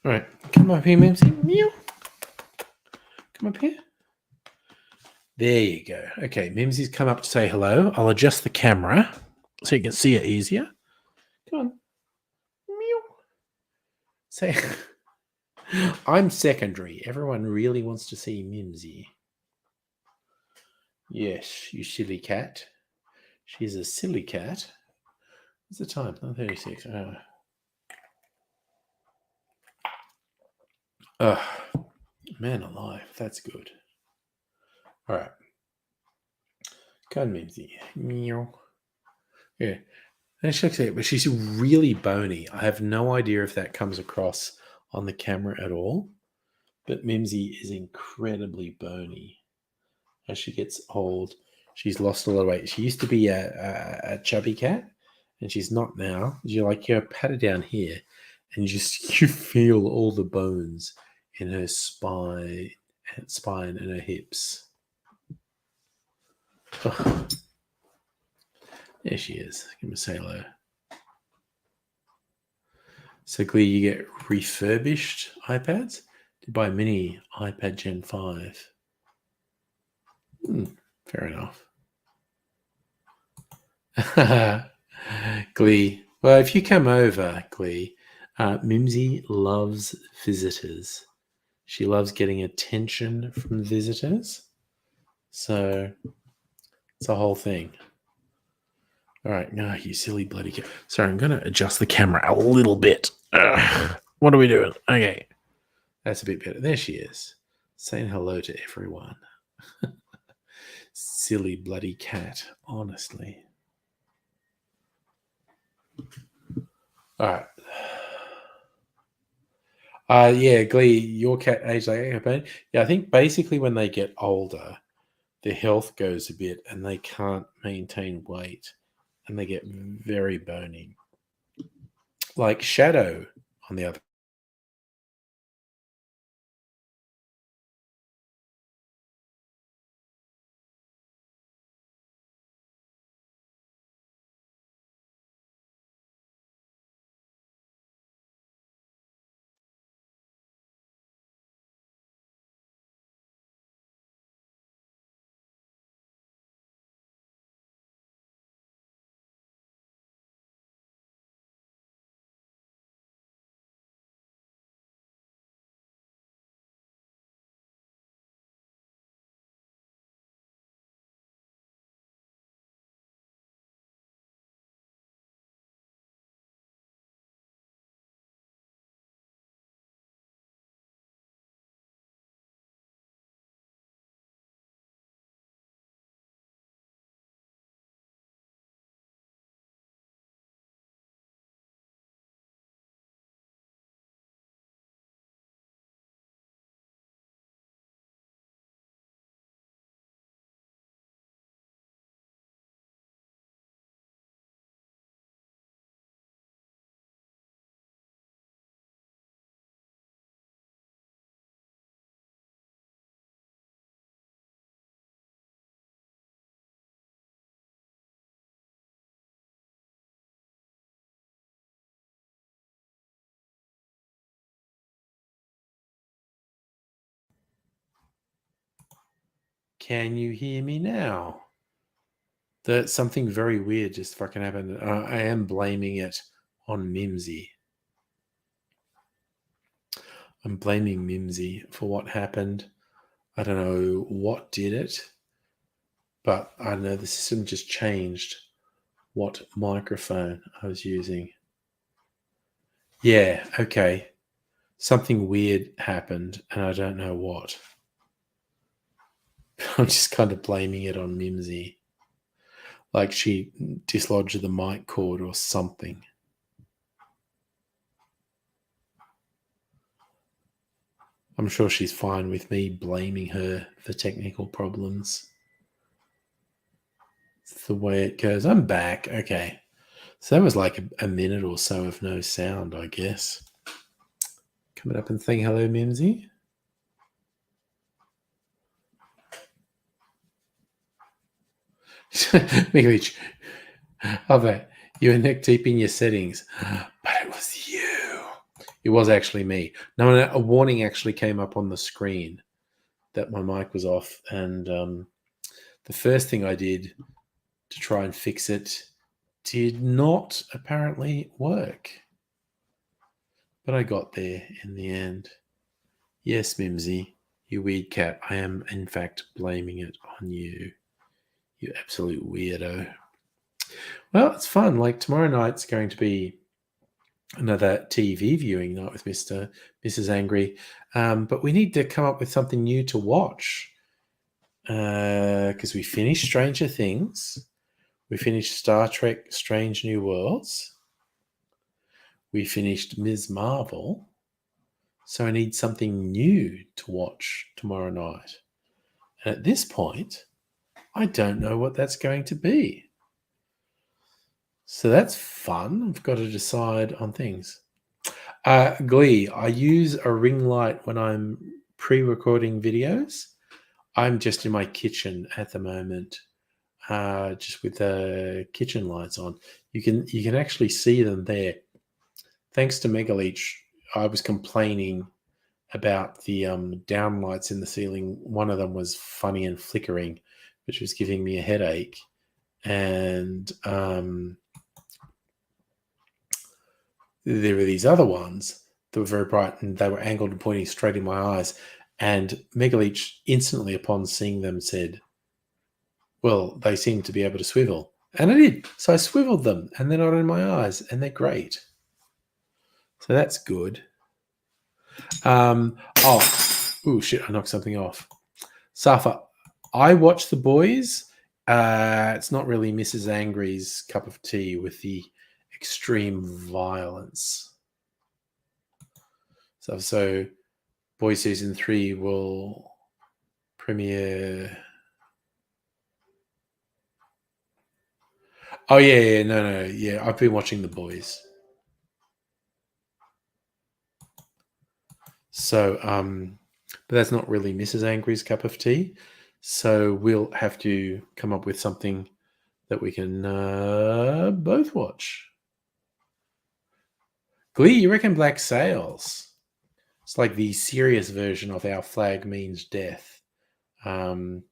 All right, come up here, Mimsy. Meow. Come up here. There you go. Okay, Mimsy's come up to say hello. I'll adjust the camera so you can see it easier. Come on. Meow. Say, I'm secondary. Everyone really wants to see Mimsy. Yes, you silly cat. She's a silly cat. What's the time? 9:36. Man alive. That's good. All right. Come on, Mimsy. Meow. Yeah. And she looks at it, but she's really bony. I have no idea if that comes across on the camera at all. But Mimsy is incredibly bony. As she gets old, she's lost a lot of weight. She used to be a chubby cat, and she's not now. You pat her down here, and you feel all the bones in her spine and her hips. Oh. There she is. Give me a say hello. So Glee, you get refurbished iPads to buy mini iPad Gen 5. Fair enough. Glee. Well, if you come over, Glee, Mimsy loves visitors. She loves getting attention from visitors. So it's a whole thing. All right. No, you silly bloody cat. Sorry, I'm going to adjust the camera a little bit. What are we doing? Okay. That's a bit better. There she is. Saying hello to everyone. Silly bloody cat, honestly. All right. Yeah, Glee, your cat aged like a yeah, I think basically when they get older, their health goes a bit and they can't maintain weight and they get very bony. Like Shadow, on the other. Can you hear me now? Something very weird just fucking happened. I am blaming it on Mimsy. I'm blaming Mimsy for what happened. I don't know what did it, but I know the system just changed what microphone I was using. Yeah, okay. Something weird happened, and I don't know what. I'm just kind of blaming it on Mimsy. Like she dislodged the mic cord or something. I'm sure she's fine with me blaming her for technical problems. It's the way it goes. I'm back. Okay. So that was like a minute or so of no sound, I guess. Coming up and saying hello, Mimsy. Mikovich, I bet you were neck deep in your settings, but it was you. It was actually me. No, a warning actually came up on the screen that my mic was off, and the first thing I did to try and fix it did not apparently work. But I got there in the end. Yes, Mimsy, you weird cat. I am, in fact, blaming it on you. You absolute weirdo. Well, it's fun. Like tomorrow night's going to be another TV viewing night with Mrs. Angry. But we need to come up with something new to watch. Because we finished Stranger Things. We finished Star Trek Strange New Worlds. We finished Ms. Marvel. So I need something new to watch tomorrow night. And at this point, I don't know what that's going to be. So that's fun. I've got to decide on things. Glee, I use a ring light when I'm pre-recording videos. I'm just in my kitchen at the moment, just with the kitchen lights on. You can actually see them there. Thanks to Megaleech, I was complaining about the down lights in the ceiling. One of them was funny and flickering, which was giving me a headache. And there were these other ones that were very bright, and they were angled and pointing straight in my eyes. And Megaleech instantly upon seeing them said, well, they seem to be able to swivel. And I did. So I swiveled them, and they're not in my eyes, and they're great. So that's good. Oh shit, I knocked something off. Safa, I watch The Boys. It's not really Mrs. Angry's cup of tea with the extreme violence. So Boys Season 3 will premiere. Oh, yeah, no. Yeah, I've been watching The Boys. So, but that's not really Mrs. Angry's cup of tea. So we'll have to come up with something that we can both watch. Glee, you reckon Black Sails? It's like the serious version of Our Flag Means Death. Black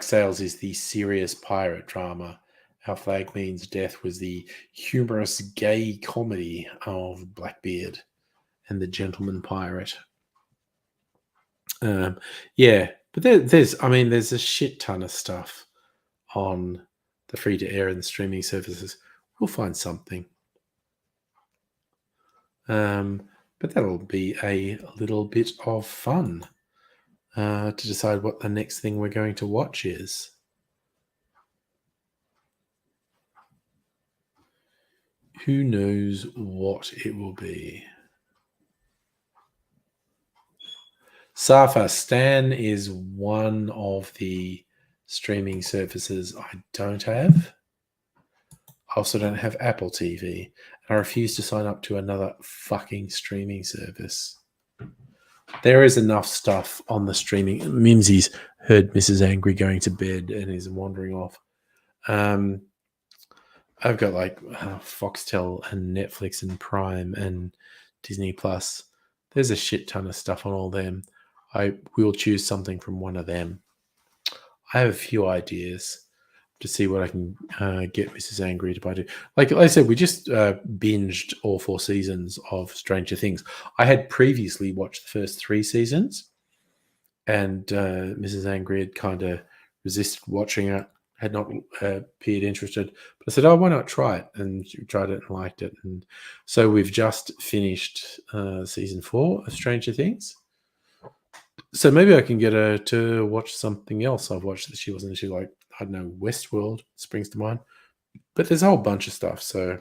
Sails is the serious pirate drama. Our Flag Means Death was the humorous gay comedy of Blackbeard and the Gentleman Pirate. Yeah, but there's a shit ton of stuff on the free to air and streaming services. We'll find something. But that'll be a little bit of fun to decide what the next thing we're going to watch is. Who knows what it will be? Safa, Stan is one of the streaming services I don't have. I also don't have Apple TV. And I refuse to sign up to another fucking streaming service. There is enough stuff on the streaming. Mimsy's heard Mrs. Angry going to bed and is wandering off. I've got like Foxtel and Netflix and Prime and Disney Plus. There's a shit ton of stuff on all them. I will choose something from one of them. I have a few ideas to see what I can get Mrs. Angry to buy. Like I said, we just binged all 4 seasons of Stranger Things. I had previously watched the first 3 seasons, and Mrs. Angry had kind of resisted watching it. had not appeared interested. But I said, "Oh, why not try it?" And she tried it and liked it. And so we've just finished season 4 of Stranger Things. So maybe I can get her to watch something else I've watched that she wasn't. She like, I don't know, Westworld springs to mind. But there's a whole bunch of stuff. So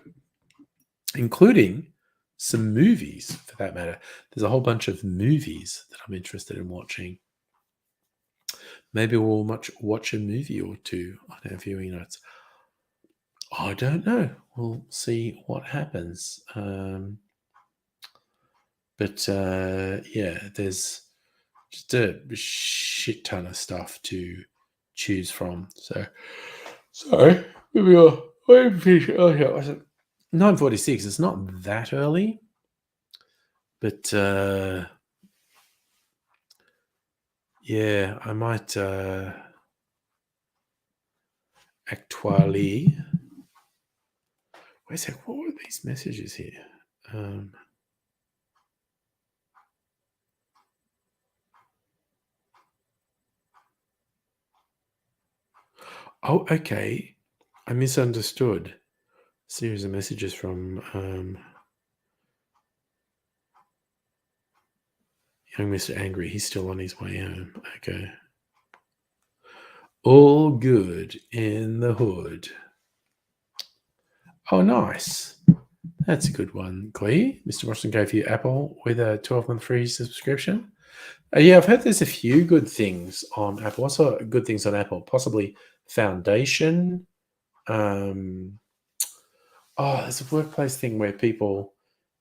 including some movies for that matter. There's a whole bunch of movies that I'm interested in watching. Maybe we'll watch a movie or two on our viewing notes. I don't know. We'll see what happens. But yeah, there's just a shit ton of stuff to choose from. So, sorry, we are. Oh yeah, I said 9:46. It's not that early, but yeah, I might actually. Wait a sec. What were these messages here? Oh, okay. I misunderstood. Series of messages from young Mr. Angry. He's still on his way home. Okay. All good in the hood. Oh, nice. That's a good one, Clee. Mr. Washington gave you Apple with a 12-month free subscription. Yeah, I've heard there's a few good things on Apple. Also, good things on Apple. Possibly Foundation. There's a workplace thing where people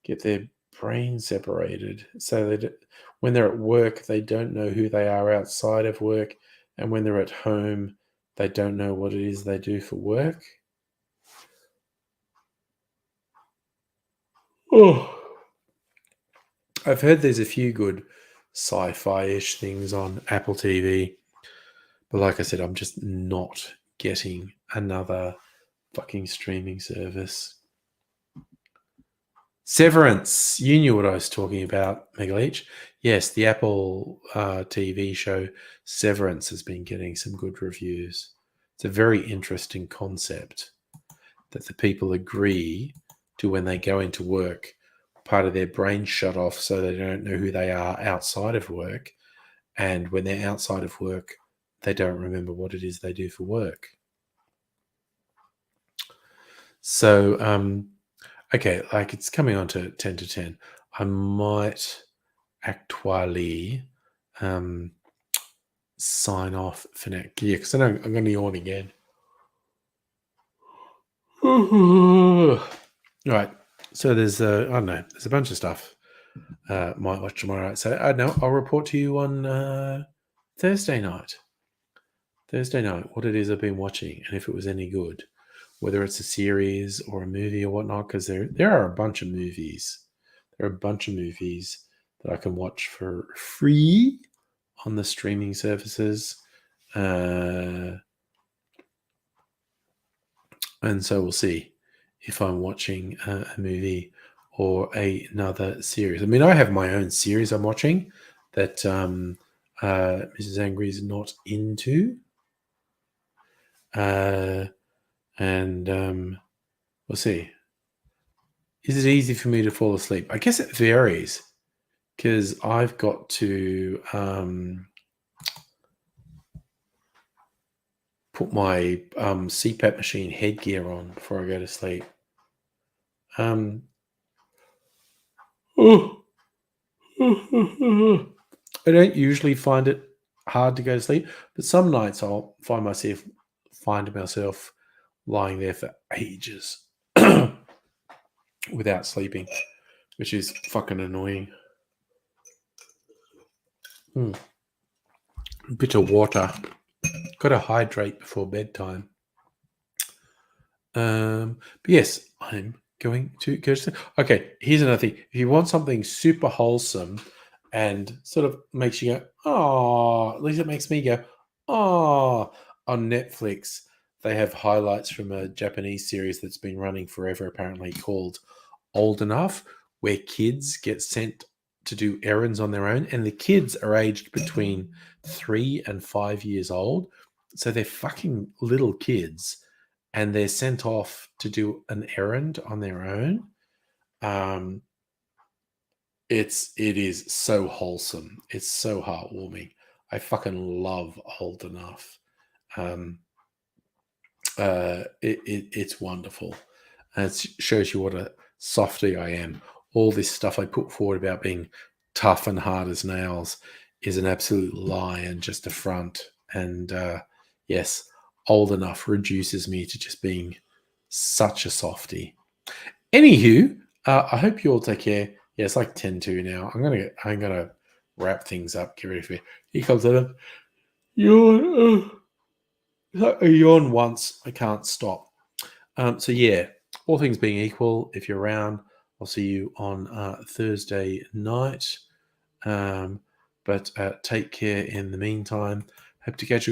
get their brain separated so that when they're at work, they don't know who they are outside of work. And when they're at home, they don't know what it is they do for work. Oh, I've heard there's a few good sci-fi-ish things on Apple TV. But like I said, I'm just not getting another fucking streaming service. Severance. You knew what I was talking about, Megaleech. Yes, the Apple TV show Severance has been getting some good reviews. It's a very interesting concept that the people agree to when they go into work. Part of their brain shut off so they don't know who they are outside of work. And when they're outside of work, they don't remember what it is they do for work. So, okay, like it's coming on to 10 to 10. I might actually sign off for now. Yeah, because I know I'm going to yawn again. Right. So there's, I don't know, there's a bunch of stuff might watch tomorrow. So I don't know, I'll report to you on Thursday night. What it is I've been watching and if it was any good. Whether it's a series or a movie or whatnot, because there are a bunch of movies. There are a bunch of movies that I can watch for free on the streaming services. And so we'll see if I'm watching a movie or another series. I mean, I have my own series I'm watching that Mrs. Angry is not into. And we'll see. Is it easy for me to fall asleep? I guess it varies because I've got to put my CPAP machine headgear on before I go to sleep. I don't usually find it hard to go to sleep, but some nights I'll find myself lying there for ages without sleeping, which is fucking annoying. A bit of water. Got to hydrate before bedtime. But yes, I'm going to go to sleep. Okay, here's another thing. If you want something super wholesome and sort of makes you go, oh, at least it makes me go, oh, on Netflix, they have highlights from a Japanese series that's been running forever, apparently called Old Enough, where kids get sent to do errands on their own. And the kids are aged between 3 and 5 years old. So they're fucking little kids, and they're sent off to do an errand on their own. It is so wholesome. It's so heartwarming. I fucking love Old Enough. It's wonderful. And it shows you what a softy I am. All this stuff I put forward about being tough and hard as nails is an absolute lie and just a front. And yes, Old Enough reduces me to just being such a softy. Anywho, I hope you all take care. Yeah, it's like 10-2 now. I'm gonna wrap things up. Get ready for it. Here comes Adam. Yawn. I yawn once. I can't stop. So yeah, all things being equal, if you're around, I'll see you on Thursday night. But take care in the meantime. Hope to catch you again.